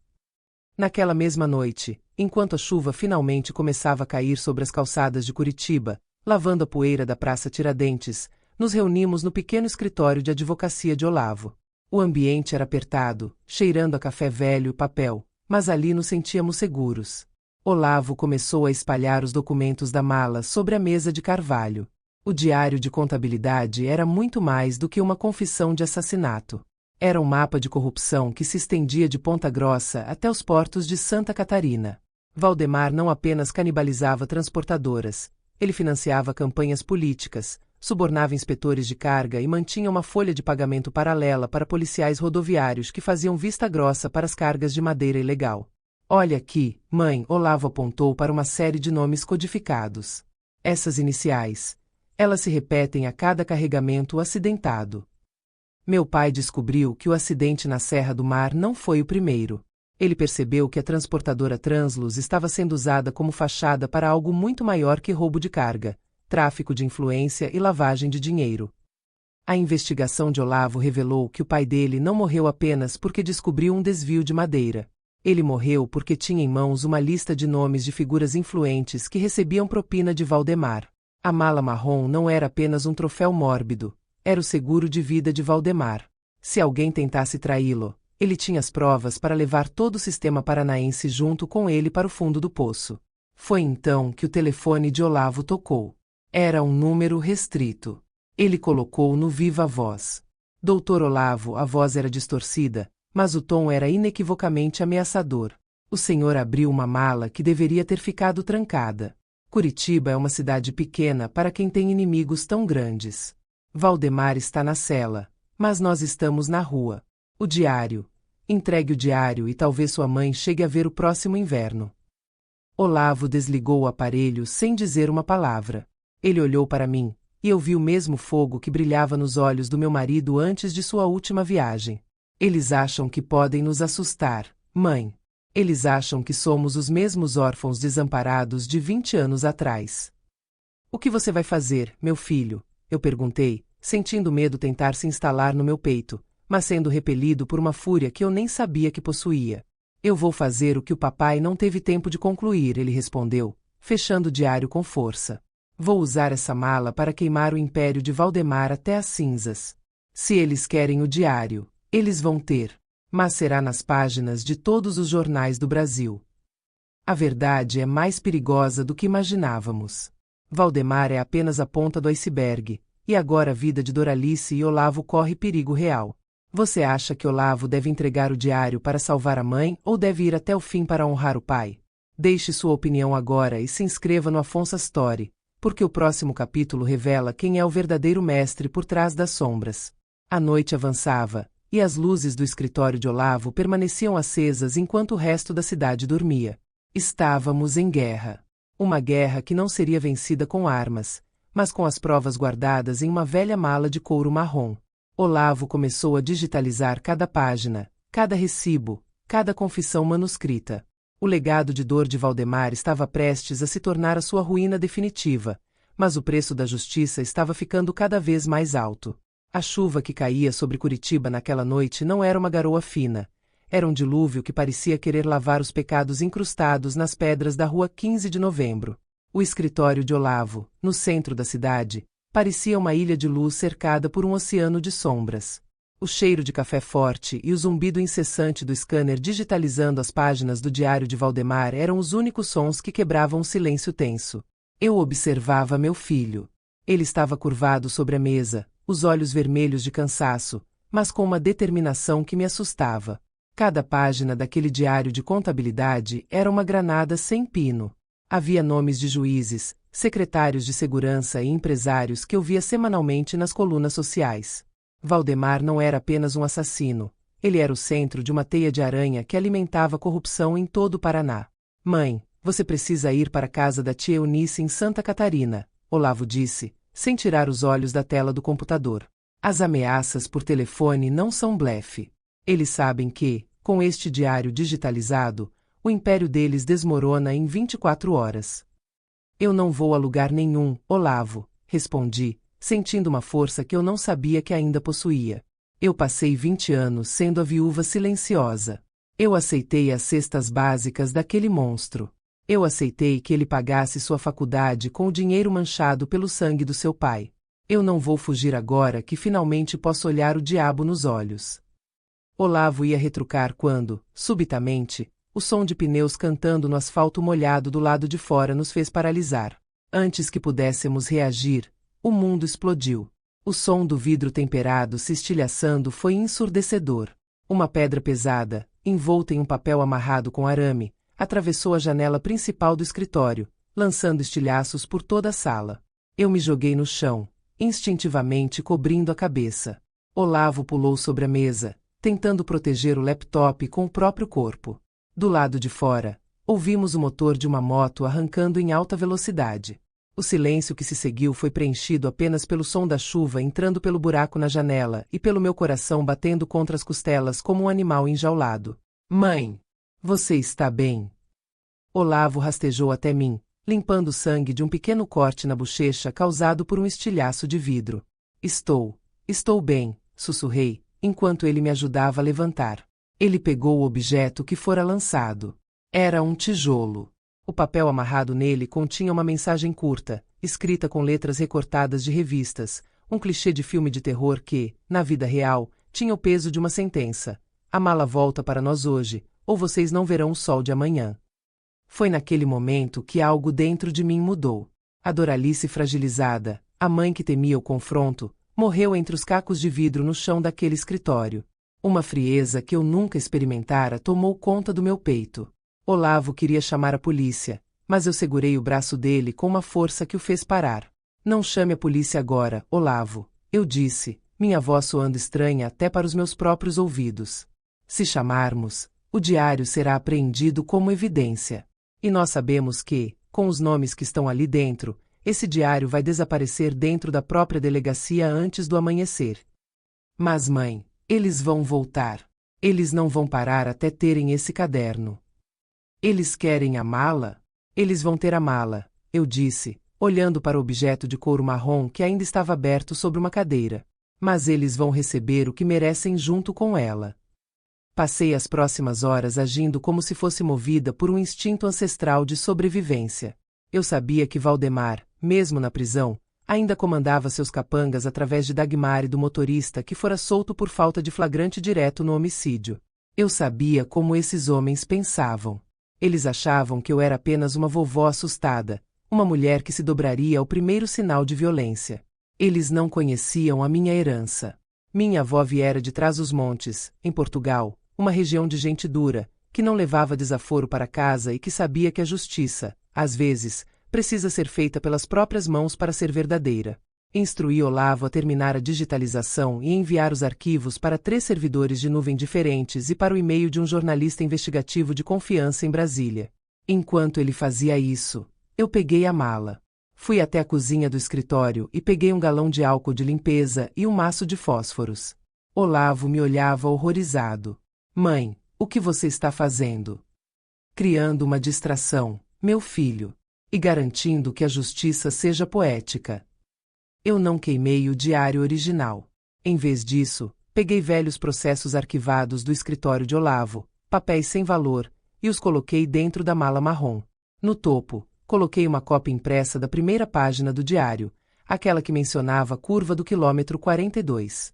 Naquela mesma noite, enquanto a chuva finalmente começava a cair sobre as calçadas de Curitiba, lavando a poeira da Praça Tiradentes, nos reunimos no pequeno escritório de advocacia de Olavo. O ambiente era apertado, cheirando a café velho e papel, mas ali nos sentíamos seguros. Olavo começou a espalhar os documentos da mala sobre a mesa de carvalho. O diário de contabilidade era muito mais do que uma confissão de assassinato. Era um mapa de corrupção que se estendia de Ponta Grossa até os portos de Santa Catarina. Valdemar não apenas canibalizava transportadoras, ele financiava campanhas políticas, subornava inspetores de carga e mantinha uma folha de pagamento paralela para policiais rodoviários que faziam vista grossa para as cargas de madeira ilegal. Olha aqui, mãe, Olavo apontou para uma série de nomes codificados. Essas iniciais. Elas se repetem a cada carregamento acidentado. Meu pai descobriu que o acidente na Serra do Mar não foi o primeiro. Ele percebeu que a transportadora Translus estava sendo usada como fachada para algo muito maior que roubo de carga, tráfico de influência e lavagem de dinheiro. A investigação de Olavo revelou que o pai dele não morreu apenas porque descobriu um desvio de madeira. Ele morreu porque tinha em mãos uma lista de nomes de figuras influentes que recebiam propina de Valdemar. A mala marrom não era apenas um troféu mórbido, era o seguro de vida de Valdemar. Se alguém tentasse traí-lo, Ele tinha as provas para levar todo o sistema paranaense junto com ele para o fundo do poço. Foi então que o telefone de Olavo tocou. Era um número restrito. Ele colocou no viva voz. Doutor Olavo, a voz era distorcida, mas o tom era inequivocamente ameaçador. O senhor abriu uma mala que deveria ter ficado trancada. Curitiba é uma cidade pequena para quem tem inimigos tão grandes. Valdemar está na cela, mas nós estamos na rua. O diário. Entregue o diário e talvez sua mãe chegue a ver o próximo inverno. Olavo desligou o aparelho sem dizer uma palavra. Ele olhou para mim, e eu vi o mesmo fogo que brilhava nos olhos do meu marido antes de sua última viagem. Eles acham que podem nos assustar, mãe. Eles acham que somos os mesmos órfãos desamparados de 20 anos atrás. O que você vai fazer, meu filho? Eu perguntei, sentindo medo tentar se instalar no meu peito, mas sendo repelido por uma fúria que eu nem sabia que possuía. Eu vou fazer o que o papai não teve tempo de concluir, ele respondeu, fechando o diário com força. Vou usar essa mala para queimar o império de Valdemar até as cinzas. Se eles querem o diário, eles vão ter. Mas será nas páginas de todos os jornais do Brasil. A verdade é mais perigosa do que imaginávamos. Valdemar é apenas a ponta do iceberg, e agora a vida de Doralice e Olavo corre perigo real. Você acha que Olavo deve entregar o diário para salvar a mãe ou deve ir até o fim para honrar o pai? Deixe sua opinião agora e se inscreva no Afonso Story, porque o próximo capítulo revela quem é o verdadeiro mestre por trás das sombras. A noite avançava, e as luzes do escritório de Olavo permaneciam acesas enquanto o resto da cidade dormia. Estávamos em guerra. Uma guerra que não seria vencida com armas, mas com as provas guardadas em uma velha mala de couro marrom. Olavo começou a digitalizar cada página, cada recibo, cada confissão manuscrita. O legado de dor de Valdemar estava prestes a se tornar a sua ruína definitiva, mas o preço da justiça estava ficando cada vez mais alto. A chuva que caía sobre Curitiba naquela noite não era uma garoa fina. Era um dilúvio que parecia querer lavar os pecados incrustados nas pedras da rua 15 de novembro. O escritório de Olavo, no centro da cidade, parecia uma ilha de luz cercada por um oceano de sombras. O cheiro de café forte e o zumbido incessante do scanner digitalizando as páginas do diário de Valdemar eram os únicos sons que quebravam o silêncio tenso. Eu observava meu filho. Ele estava curvado sobre a mesa, os olhos vermelhos de cansaço, mas com uma determinação que me assustava. Cada página daquele diário de contabilidade era uma granada sem pino. Havia nomes de juízes, secretários de segurança e empresários que eu via semanalmente nas colunas sociais. Valdemar não era apenas um assassino, ele era o centro de uma teia de aranha que alimentava a corrupção em todo o Paraná. Mãe, você precisa ir para a casa da tia Eunice em Santa Catarina, Olavo disse, sem tirar os olhos da tela do computador. As ameaças por telefone não são blefe. Eles sabem que, com este diário digitalizado, o império deles desmorona em 24 horas. Eu não vou a lugar nenhum, Olavo, respondi, sentindo uma força que eu não sabia que ainda possuía. Eu passei 20 anos sendo a viúva silenciosa. Eu aceitei as cestas básicas daquele monstro. Eu aceitei que ele pagasse sua faculdade com o dinheiro manchado pelo sangue do seu pai. Eu não vou fugir agora que finalmente posso olhar o diabo nos olhos. Olavo ia retrucar quando, subitamente, o som de pneus cantando no asfalto molhado do lado de fora nos fez paralisar. Antes que pudéssemos reagir, o mundo explodiu. O som do vidro temperado se estilhaçando foi ensurdecedor. Uma pedra pesada, envolta em um papel amarrado com arame, atravessou a janela principal do escritório, lançando estilhaços por toda a sala. Eu me joguei no chão, instintivamente cobrindo a cabeça. Olavo pulou sobre a mesa, tentando proteger o laptop com o próprio corpo. Do lado de fora, ouvimos o motor de uma moto arrancando em alta velocidade. O silêncio que se seguiu foi preenchido apenas pelo som da chuva entrando pelo buraco na janela e pelo meu coração batendo contra as costelas como um animal enjaulado. Mãe! Você está bem? Olavo rastejou até mim, limpando o sangue de um pequeno corte na bochecha causado por um estilhaço de vidro. Estou bem, sussurrei, enquanto ele me ajudava a levantar. Ele pegou o objeto que fora lançado. Era um tijolo. O papel amarrado nele continha uma mensagem curta, escrita com letras recortadas de revistas, um clichê de filme de terror que, na vida real, tinha o peso de uma sentença. A mala volta para nós hoje, ou vocês não verão o sol de amanhã. Foi naquele momento que algo dentro de mim mudou. A Doralice fragilizada, a mãe que temia o confronto, morreu entre os cacos de vidro no chão daquele escritório. Uma frieza que eu nunca experimentara tomou conta do meu peito. Olavo queria chamar a polícia, mas eu segurei o braço dele com uma força que o fez parar. Não chame a polícia agora, Olavo, eu disse, minha voz soando estranha até para os meus próprios ouvidos. Se chamarmos, o diário será apreendido como evidência. E nós sabemos que, com os nomes que estão ali dentro, esse diário vai desaparecer dentro da própria delegacia antes do amanhecer. Mas mãe, eles vão voltar. Eles não vão parar até terem esse caderno. Eles querem a mala? Eles vão ter a mala, eu disse, olhando para o objeto de couro marrom que ainda estava aberto sobre uma cadeira. Mas eles vão receber o que merecem junto com ela. Passei as próximas horas agindo como se fosse movida por um instinto ancestral de sobrevivência. Eu sabia que Valdemar, mesmo na prisão, ainda comandava seus capangas através de Dagmar e do motorista que fora solto por falta de flagrante direto no homicídio. Eu sabia como esses homens pensavam. Eles achavam que eu era apenas uma vovó assustada, uma mulher que se dobraria ao primeiro sinal de violência. Eles não conheciam a minha herança. Minha avó viera de Trás-os-Montes, em Portugal, uma região de gente dura, que não levava desaforo para casa e que sabia que a justiça, às vezes, precisa ser feita pelas próprias mãos para ser verdadeira. Instruí Olavo a terminar a digitalização e enviar os arquivos para 3 servidores de nuvem diferentes e para o e-mail de um jornalista investigativo de confiança em Brasília. Enquanto ele fazia isso, eu peguei a mala. Fui até a cozinha do escritório e peguei um galão de álcool de limpeza e um maço de fósforos. Olavo me olhava horrorizado. Mãe, o que você está fazendo? Criando uma distração, meu filho, e garantindo que a justiça seja poética. Eu não queimei o diário original. Em vez disso, peguei velhos processos arquivados do escritório de Olavo, papéis sem valor, e os coloquei dentro da mala marrom. No topo, coloquei uma cópia impressa da primeira página do diário, aquela que mencionava a curva do quilômetro 42.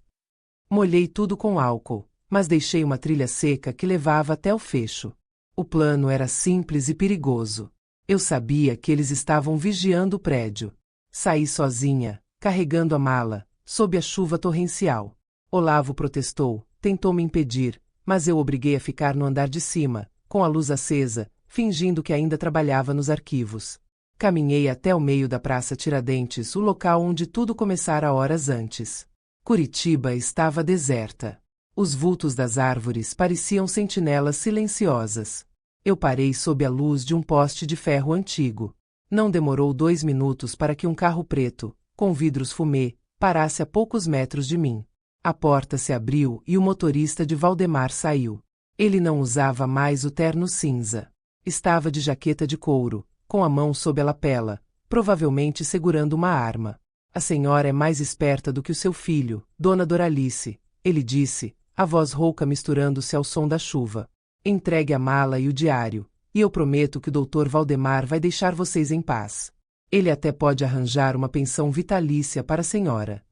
Molhei tudo com álcool, mas deixei uma trilha seca que levava até o fecho. O plano era simples e perigoso. Eu sabia que eles estavam vigiando o prédio. Saí sozinha, carregando a mala, sob a chuva torrencial. Olavo protestou, tentou me impedir, mas eu obriguei a ficar no andar de cima, com a luz acesa, fingindo que ainda trabalhava nos arquivos. Caminhei até o meio da Praça Tiradentes, o local onde tudo começara horas antes. Curitiba estava deserta. Os vultos das árvores pareciam sentinelas silenciosas. Eu parei sob a luz de um poste de ferro antigo. Não demorou 2 minutos para que um carro preto, com vidros fumê, parasse a poucos metros de mim. A porta se abriu e o motorista de Valdemar saiu. Ele não usava mais o terno cinza. Estava de jaqueta de couro, com a mão sob a lapela, provavelmente segurando uma arma. A senhora é mais esperta do que o seu filho, Dona Doralice, ele disse, a voz rouca misturando-se ao som da chuva. Entregue a mala e o diário, e eu prometo que o Dr. Valdemar vai deixar vocês em paz. Ele até pode arranjar uma pensão vitalícia para a senhora.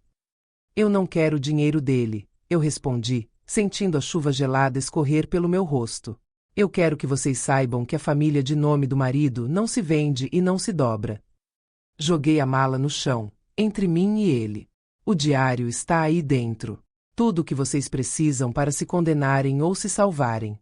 Eu não quero o dinheiro dele, eu respondi, sentindo a chuva gelada escorrer pelo meu rosto. Eu quero que vocês saibam que a família de nome do marido não se vende e não se dobra. Joguei a mala no chão, entre mim e ele. O diário está aí dentro. Tudo o que vocês precisam para se condenarem ou se salvarem.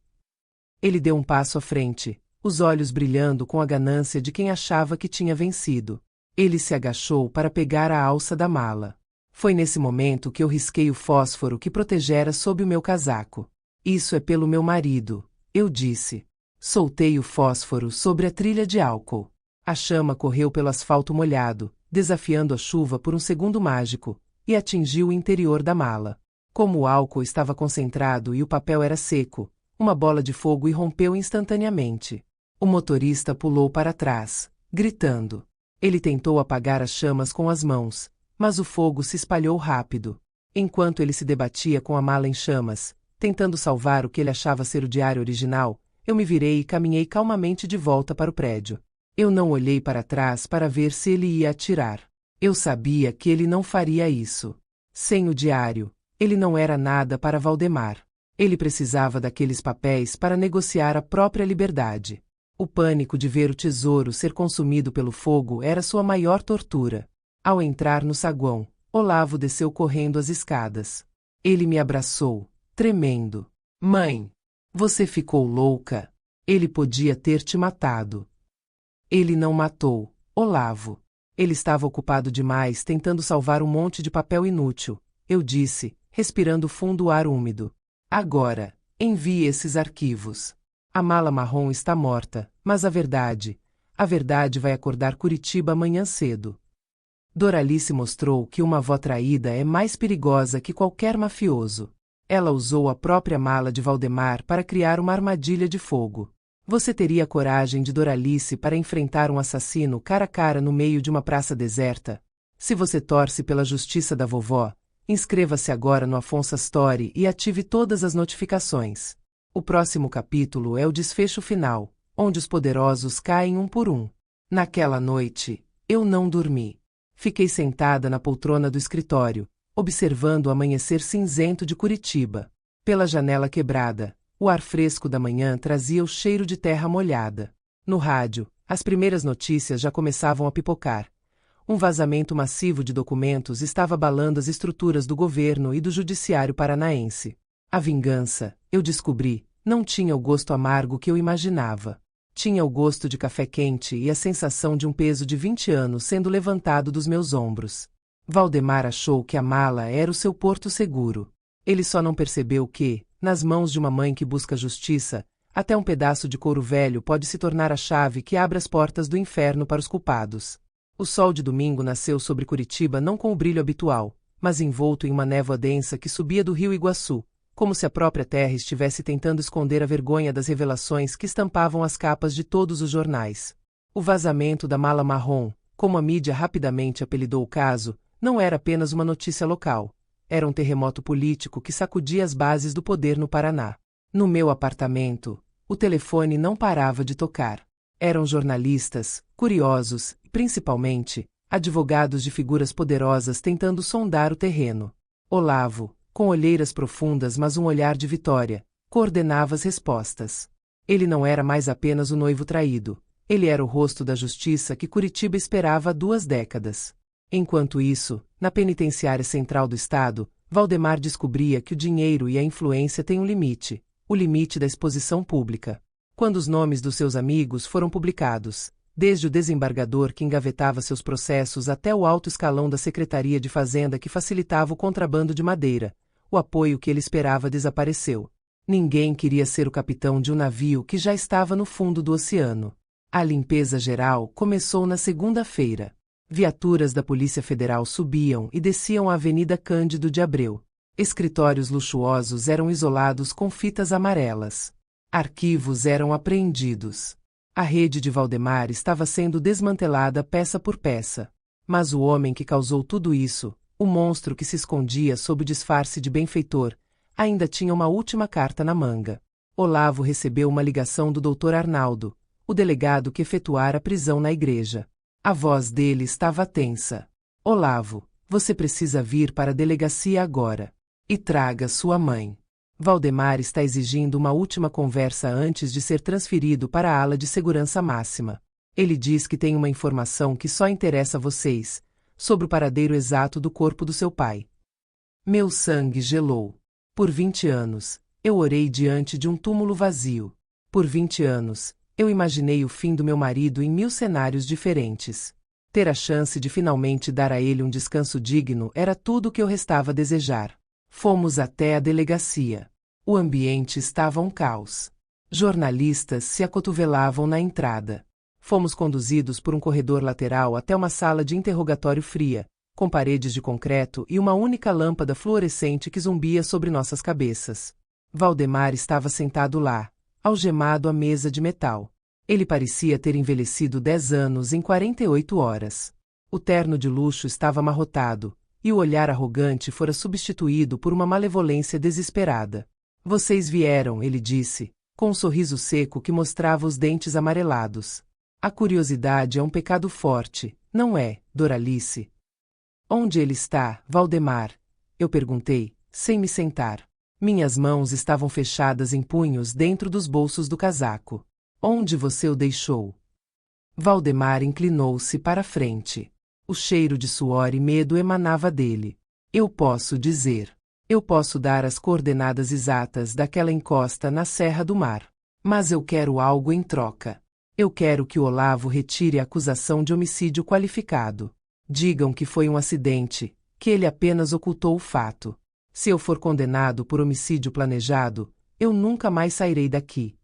Ele deu um passo à frente, os olhos brilhando com a ganância de quem achava que tinha vencido. Ele se agachou para pegar a alça da mala. Foi nesse momento que eu risquei o fósforo que protegera sob o meu casaco. Isso é pelo meu marido, eu disse. Soltei o fósforo sobre a trilha de álcool. A chama correu pelo asfalto molhado, desafiando a chuva por um segundo mágico, e atingiu o interior da mala. Como o álcool estava concentrado e o papel era seco, uma bola de fogo irrompeu instantaneamente. O motorista pulou para trás, gritando. Ele tentou apagar as chamas com as mãos, mas o fogo se espalhou rápido. Enquanto ele se debatia com a mala em chamas, tentando salvar o que ele achava ser o diário original, eu me virei e caminhei calmamente de volta para o prédio. Eu não olhei para trás para ver se ele ia atirar. Eu sabia que ele não faria isso. Sem o diário, ele não era nada para Valdemar. Ele precisava daqueles papéis para negociar a própria liberdade. O pânico de ver o tesouro ser consumido pelo fogo era sua maior tortura. Ao entrar no saguão, Olavo desceu correndo as escadas. Ele me abraçou, tremendo. Mãe! Você ficou louca? Ele podia ter te matado. Ele não matou, Olavo. Ele estava ocupado demais tentando salvar um monte de papel inútil, eu disse, respirando fundo o ar úmido. Agora, envie esses arquivos. A mala marrom está morta, mas a verdade vai acordar Curitiba amanhã cedo. Doralice mostrou que uma avó traída é mais perigosa que qualquer mafioso. Ela usou a própria mala de Valdemar para criar uma armadilha de fogo. Você teria coragem de Doralice para enfrentar um assassino cara a cara no meio de uma praça deserta? Se você torce pela justiça da vovó, inscreva-se agora no Afonso Story e ative todas as notificações. O próximo capítulo é o desfecho final, onde os poderosos caem um por um. Naquela noite, eu não dormi. Fiquei sentada na poltrona do escritório, observando o amanhecer cinzento de Curitiba. Pela janela quebrada, o ar fresco da manhã trazia o cheiro de terra molhada. No rádio, as primeiras notícias já começavam a pipocar. Um vazamento massivo de documentos estava abalando as estruturas do governo e do judiciário paranaense. A vingança, eu descobri, não tinha o gosto amargo que eu imaginava. Tinha o gosto de café quente e a sensação de um peso de 20 anos sendo levantado dos meus ombros. Valdemar achou que a mala era o seu porto seguro. Ele só não percebeu que, nas mãos de uma mãe que busca justiça, até um pedaço de couro velho pode se tornar a chave que abre as portas do inferno para os culpados. O sol de domingo nasceu sobre Curitiba não com o brilho habitual, mas envolto em uma névoa densa que subia do rio Iguaçu, como se a própria terra estivesse tentando esconder a vergonha das revelações que estampavam as capas de todos os jornais. O vazamento da mala marrom, como a mídia rapidamente apelidou o caso, não era apenas uma notícia local. Era um terremoto político que sacudia as bases do poder no Paraná. No meu apartamento, o telefone não parava de tocar. Eram jornalistas, curiosos e, principalmente, advogados de figuras poderosas tentando sondar o terreno. Olavo, com olheiras profundas mas um olhar de vitória, coordenava as respostas. Ele não era mais apenas o noivo traído. Ele era o rosto da justiça que Curitiba esperava há 2 décadas. Enquanto isso, na penitenciária central do estado, Valdemar descobria que o dinheiro e a influência têm um limite, o limite da exposição pública. Quando os nomes dos seus amigos foram publicados, desde o desembargador que engavetava seus processos até o alto escalão da Secretaria de Fazenda que facilitava o contrabando de madeira, o apoio que ele esperava desapareceu. Ninguém queria ser o capitão de um navio que já estava no fundo do oceano. A limpeza geral começou na segunda-feira. Viaturas da Polícia Federal subiam e desciam a Avenida Cândido de Abreu. Escritórios luxuosos eram isolados com fitas amarelas. Arquivos eram apreendidos. A rede de Valdemar estava sendo desmantelada peça por peça. Mas o homem que causou tudo isso, o monstro que se escondia sob o disfarce de benfeitor, ainda tinha uma última carta na manga. Olavo recebeu uma ligação do Dr. Arnaldo, o delegado que efetuara a prisão na igreja. A voz dele estava tensa. Olavo, você precisa vir para a delegacia agora. E traga sua mãe. Valdemar está exigindo uma última conversa antes de ser transferido para a ala de segurança máxima. Ele diz que tem uma informação que só interessa a vocês, sobre o paradeiro exato do corpo do seu pai. Meu sangue gelou. Por 20 anos, eu orei diante de um túmulo vazio. Por 20 anos, eu imaginei o fim do meu marido em 1000 cenários diferentes. Ter a chance de finalmente dar a ele um descanso digno era tudo o que eu restava a desejar. Fomos até a delegacia. O ambiente estava um caos. Jornalistas se acotovelavam na entrada. Fomos conduzidos por um corredor lateral até uma sala de interrogatório fria, com paredes de concreto e uma única lâmpada fluorescente que zumbia sobre nossas cabeças. Valdemar estava sentado lá, algemado à mesa de metal. Ele parecia ter envelhecido 10 anos em 48 horas. O terno de luxo estava amarrotado, e o olhar arrogante fora substituído por uma malevolência desesperada. Vocês vieram, ele disse, com um sorriso seco que mostrava os dentes amarelados. A curiosidade é um pecado forte, não é, Doralice? Onde ele está, Valdemar? Eu perguntei, sem me sentar. Minhas mãos estavam fechadas em punhos dentro dos bolsos do casaco. Onde você o deixou? Valdemar inclinou-se para a frente. O cheiro de suor e medo emanava dele. Eu posso dizer. Eu posso dar as coordenadas exatas daquela encosta na Serra do Mar. Mas eu quero algo em troca. Eu quero que o Olavo retire a acusação de homicídio qualificado. Digam que foi um acidente, que ele apenas ocultou o fato. Se eu for condenado por homicídio planejado, eu nunca mais sairei daqui.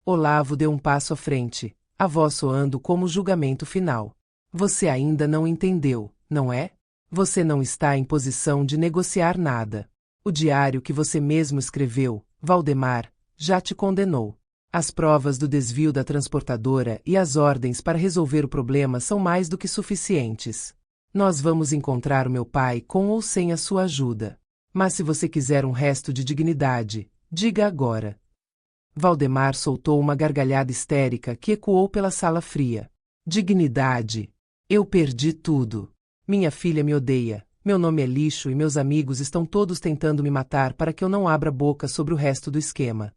Olavo deu um passo à frente, a voz soando como julgamento final. Você ainda não entendeu, não é? Você não está em posição de negociar nada. O diário que você mesmo escreveu, Valdemar, já te condenou. As provas do desvio da transportadora e as ordens para resolver o problema são mais do que suficientes. Nós vamos encontrar o meu pai com ou sem a sua ajuda. Mas se você quiser um resto de dignidade, diga agora. Valdemar soltou uma gargalhada histérica que ecoou pela sala fria. Dignidade! Eu perdi tudo. Minha filha me odeia, meu nome é lixo e meus amigos estão todos tentando me matar para que eu não abra boca sobre o resto do esquema.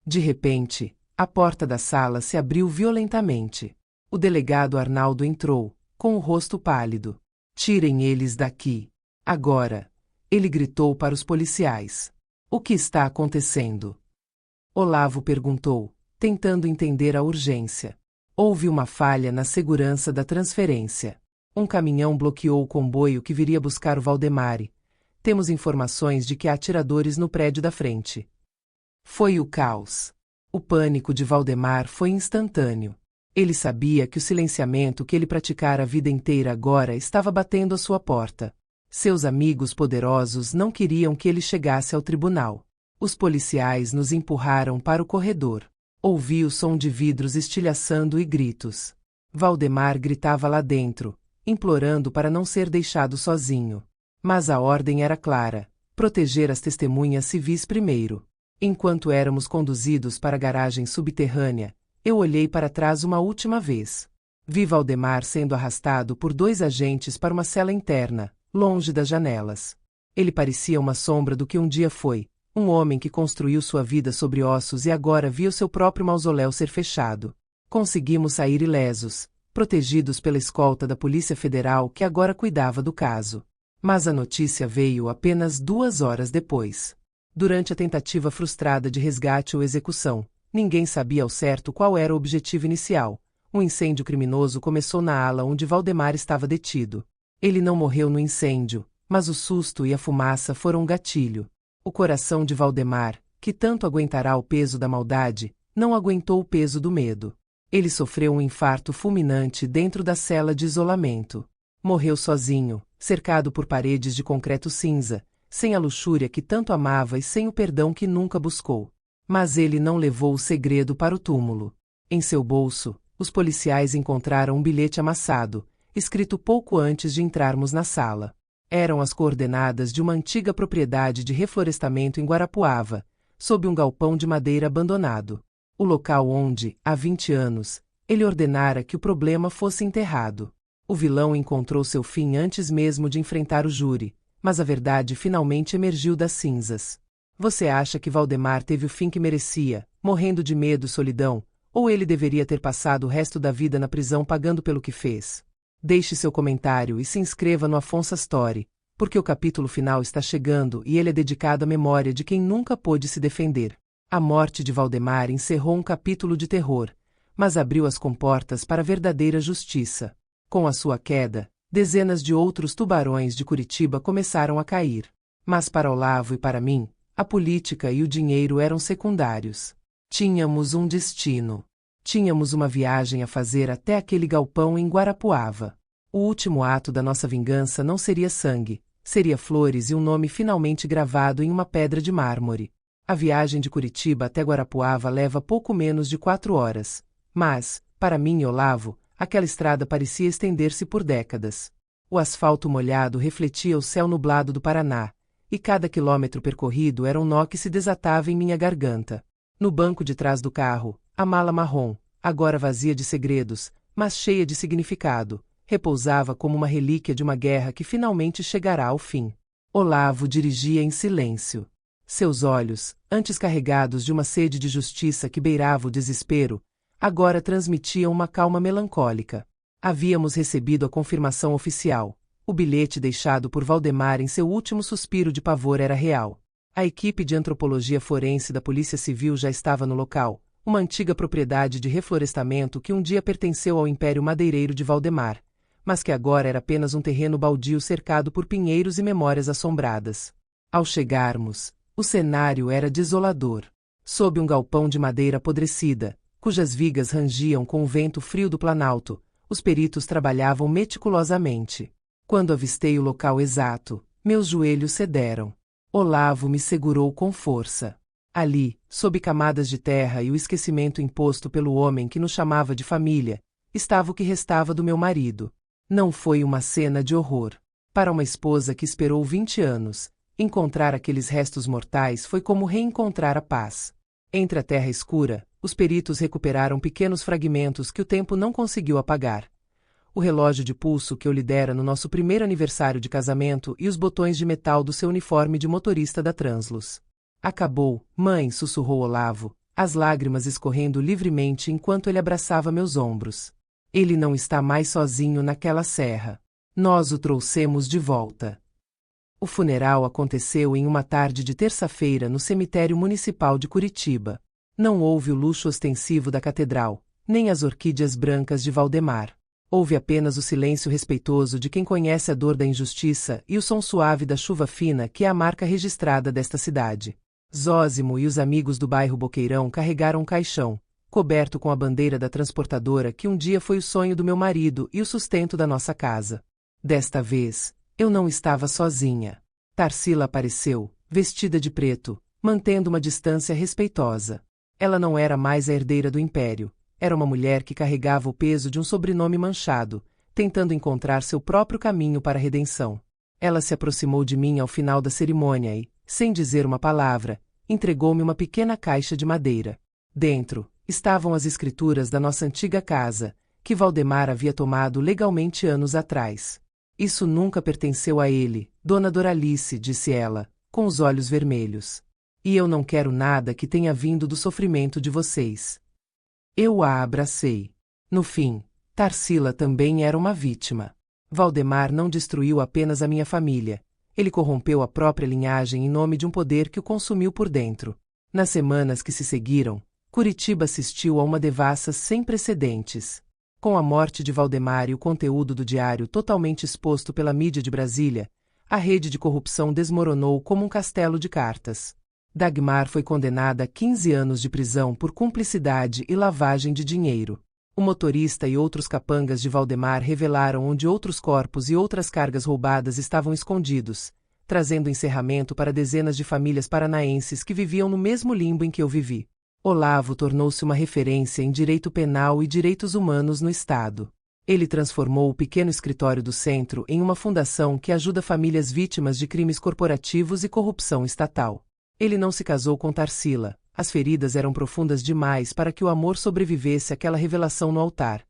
De repente, a porta da sala se abriu violentamente. O delegado Arnaldo entrou, com o rosto pálido. Tirem eles daqui. Agora! Ele gritou para os policiais. O que está acontecendo? Olavo perguntou, tentando entender a urgência. Houve uma falha na segurança da transferência. Um caminhão bloqueou o comboio que viria buscar o Valdemar. Temos informações de que há atiradores no prédio da frente. Foi o caos. O pânico de Valdemar foi instantâneo. Ele sabia que o silenciamento que ele praticara a vida inteira agora estava batendo à sua porta. Seus amigos poderosos não queriam que ele chegasse ao tribunal. Os policiais nos empurraram para o corredor. Ouvi o som de vidros estilhaçando e gritos. Valdemar gritava lá dentro, implorando para não ser deixado sozinho. Mas a ordem era clara: proteger as testemunhas civis primeiro. Enquanto éramos conduzidos para a garagem subterrânea, eu olhei para trás uma última vez. Vi Valdemar sendo arrastado por 2 agentes para uma cela interna, longe das janelas. Ele parecia uma sombra do que um dia foi, um homem que construiu sua vida sobre ossos e agora via o seu próprio mausoléu ser fechado. Conseguimos sair ilesos, protegidos pela escolta da Polícia Federal que agora cuidava do caso. Mas a notícia veio apenas 2 horas depois. Durante a tentativa frustrada de resgate ou execução, ninguém sabia ao certo qual era o objetivo inicial. Um incêndio criminoso começou na ala onde Valdemar estava detido. Ele não morreu no incêndio, mas o susto e a fumaça foram um gatilho. O coração de Valdemar, que tanto aguentará o peso da maldade, não aguentou o peso do medo. Ele sofreu um infarto fulminante dentro da cela de isolamento. Morreu sozinho, cercado por paredes de concreto cinza, sem a luxúria que tanto amava e sem o perdão que nunca buscou. Mas ele não levou o segredo para o túmulo. Em seu bolso, os policiais encontraram um bilhete amassado, escrito pouco antes de entrarmos na sala. Eram as coordenadas de uma antiga propriedade de reflorestamento em Guarapuava, sob um galpão de madeira abandonado. O local onde, há 20 anos, ele ordenara que o problema fosse enterrado. O vilão encontrou seu fim antes mesmo de enfrentar o júri, mas a verdade finalmente emergiu das cinzas. Você acha que Valdemar teve o fim que merecia, morrendo de medo e solidão, ou ele deveria ter passado o resto da vida na prisão pagando pelo que fez? Deixe seu comentário e se inscreva no Afonso Story, porque o capítulo final está chegando e ele é dedicado à memória de quem nunca pôde se defender. A morte de Valdemar encerrou um capítulo de terror, mas abriu as comportas para a verdadeira justiça. Com a sua queda, dezenas de outros tubarões de Curitiba começaram a cair. Mas para Olavo e para mim, a política e o dinheiro eram secundários. Tínhamos um destino. Tínhamos uma viagem a fazer até aquele galpão em Guarapuava. O último ato da nossa vingança não seria sangue, seria flores e um nome finalmente gravado em uma pedra de mármore. A viagem de Curitiba até Guarapuava leva pouco menos de 4 horas. Mas, para mim e Olavo, aquela estrada parecia estender-se por décadas. O asfalto molhado refletia o céu nublado do Paraná, e cada quilômetro percorrido era um nó que se desatava em minha garganta. No banco de trás do carro, a mala marrom, agora vazia de segredos, mas cheia de significado, repousava como uma relíquia de uma guerra que finalmente chegará ao fim. Olavo dirigia em silêncio. Seus olhos, antes carregados de uma sede de justiça que beirava o desespero, agora transmitiam uma calma melancólica. Havíamos recebido a confirmação oficial. O bilhete deixado por Valdemar em seu último suspiro de pavor era real. A equipe de antropologia forense da Polícia Civil já estava no local, uma antiga propriedade de reflorestamento que um dia pertenceu ao Império Madeireiro de Valdemar, mas que agora era apenas um terreno baldio cercado por pinheiros e memórias assombradas. Ao chegarmos, o cenário era desolador. Sob um galpão de madeira apodrecida, cujas vigas rangiam com o vento frio do Planalto, os peritos trabalhavam meticulosamente. Quando avistei o local exato, meus joelhos cederam. Olavo me segurou com força. Ali, sob camadas de terra e o esquecimento imposto pelo homem que nos chamava de família, estava o que restava do meu marido. Não foi uma cena de horror. Para uma esposa que esperou 20 anos, encontrar aqueles restos mortais foi como reencontrar a paz. Entre a terra escura, os peritos recuperaram pequenos fragmentos que o tempo não conseguiu apagar. O relógio de pulso que eu lhe dera no nosso primeiro aniversário de casamento e os botões de metal do seu uniforme de motorista da Translus. Acabou, mãe, sussurrou Olavo, as lágrimas escorrendo livremente enquanto ele abraçava meus ombros. Ele não está mais sozinho naquela serra. Nós o trouxemos de volta. O funeral aconteceu em uma tarde de terça-feira no cemitério municipal de Curitiba. Não houve o luxo ostensivo da catedral, nem as orquídeas brancas de Valdemar. Houve apenas o silêncio respeitoso de quem conhece a dor da injustiça e o som suave da chuva fina que é a marca registrada desta cidade. Zósimo e os amigos do bairro Boqueirão carregaram um caixão, coberto com a bandeira da transportadora que um dia foi o sonho do meu marido e o sustento da nossa casa. Desta vez, eu não estava sozinha. Tarsila apareceu, vestida de preto, mantendo uma distância respeitosa. Ela não era mais a herdeira do império. Era uma mulher que carregava o peso de um sobrenome manchado, tentando encontrar seu próprio caminho para a redenção. Ela se aproximou de mim ao final da cerimônia e, sem dizer uma palavra, entregou-me uma pequena caixa de madeira. Dentro, estavam as escrituras da nossa antiga casa, que Valdemar havia tomado legalmente anos atrás. Isso nunca pertenceu a ele, Dona Doralice, disse ela, com os olhos vermelhos. E eu não quero nada que tenha vindo do sofrimento de vocês. Eu a abracei. No fim, Tarsila também era uma vítima. Valdemar não destruiu apenas a minha família. Ele corrompeu a própria linhagem em nome de um poder que o consumiu por dentro. Nas semanas que se seguiram, Curitiba assistiu a uma devassa sem precedentes. Com a morte de Valdemar e o conteúdo do diário totalmente exposto pela mídia de Brasília, a rede de corrupção desmoronou como um castelo de cartas. Dagmar foi condenada a 15 anos de prisão por cumplicidade e lavagem de dinheiro. O motorista e outros capangas de Valdemar revelaram onde outros corpos e outras cargas roubadas estavam escondidos, trazendo encerramento para dezenas de famílias paranaenses que viviam no mesmo limbo em que eu vivi. Olavo tornou-se uma referência em direito penal e direitos humanos no Estado. Ele transformou o pequeno escritório do centro em uma fundação que ajuda famílias vítimas de crimes corporativos e corrupção estatal. Ele não se casou com Tarsila, as feridas eram profundas demais para que o amor sobrevivesse àquela revelação no altar.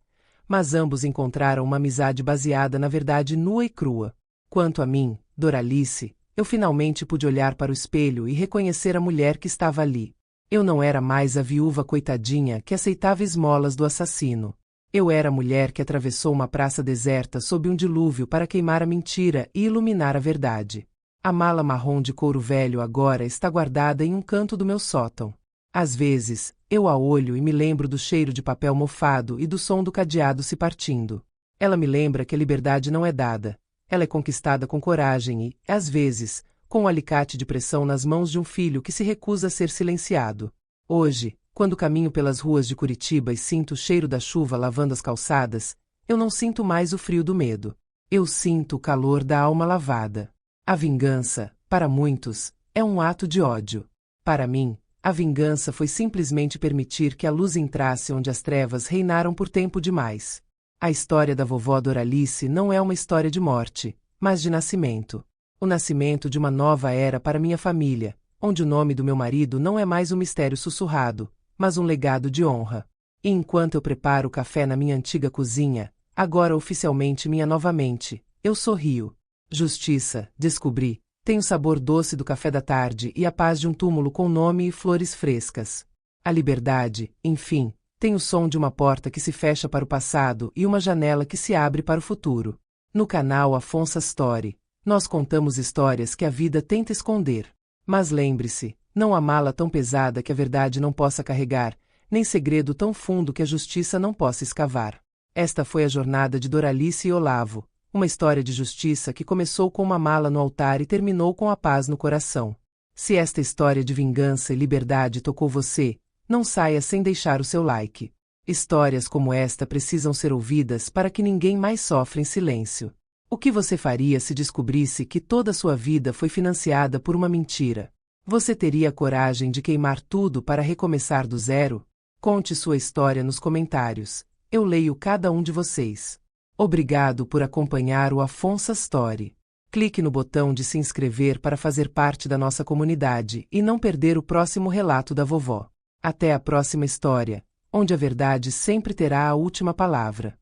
Mas ambos encontraram uma amizade baseada na verdade nua e crua. Quanto a mim, Doralice, eu finalmente pude olhar para o espelho e reconhecer a mulher que estava ali. Eu não era mais a viúva coitadinha que aceitava esmolas do assassino. Eu era a mulher que atravessou uma praça deserta sob um dilúvio para queimar a mentira e iluminar a verdade. A mala marrom de couro velho agora está guardada em um canto do meu sótão. Às vezes, eu a olho e me lembro do cheiro de papel mofado e do som do cadeado se partindo. Ela me lembra que a liberdade não é dada. Ela é conquistada com coragem e, às vezes, com um alicate de pressão nas mãos de um filho que se recusa a ser silenciado. Hoje, quando caminho pelas ruas de Curitiba e sinto o cheiro da chuva lavando as calçadas, eu não sinto mais o frio do medo. Eu sinto o calor da alma lavada. A vingança, para muitos, é um ato de ódio. Para mim, a vingança foi simplesmente permitir que a luz entrasse onde as trevas reinaram por tempo demais. A história da vovó Doralice não é uma história de morte, mas de nascimento. O nascimento de uma nova era para minha família, onde o nome do meu marido não é mais um mistério sussurrado, mas um legado de honra. E enquanto eu preparo o café na minha antiga cozinha, agora oficialmente minha novamente, eu sorrio. Justiça, descobri, Tem o sabor doce do café da tarde e a paz de um túmulo com nome e flores frescas. A liberdade, enfim, tem o som de uma porta que se fecha para o passado e uma janela que se abre para o futuro. No canal Afonso Story, nós contamos histórias que a vida tenta esconder. Mas lembre-se, não há mala tão pesada que a verdade não possa carregar, nem segredo tão fundo que a justiça não possa escavar. Esta foi a jornada de Doralice e Olavo, uma história de justiça que começou com uma mala no altar e terminou com a paz no coração. Se esta história de vingança e liberdade tocou você, não saia sem deixar o seu like. Histórias como esta precisam ser ouvidas para que ninguém mais sofra em silêncio. O que você faria se descobrisse que toda a sua vida foi financiada por uma mentira? Você teria coragem de queimar tudo para recomeçar do zero? Conte sua história nos comentários. Eu leio cada um de vocês. Obrigado por acompanhar o Afonso Story. Clique no botão de se inscrever para fazer parte da nossa comunidade e não perder o próximo relato da vovó. Até a próxima história, onde a verdade sempre terá a última palavra.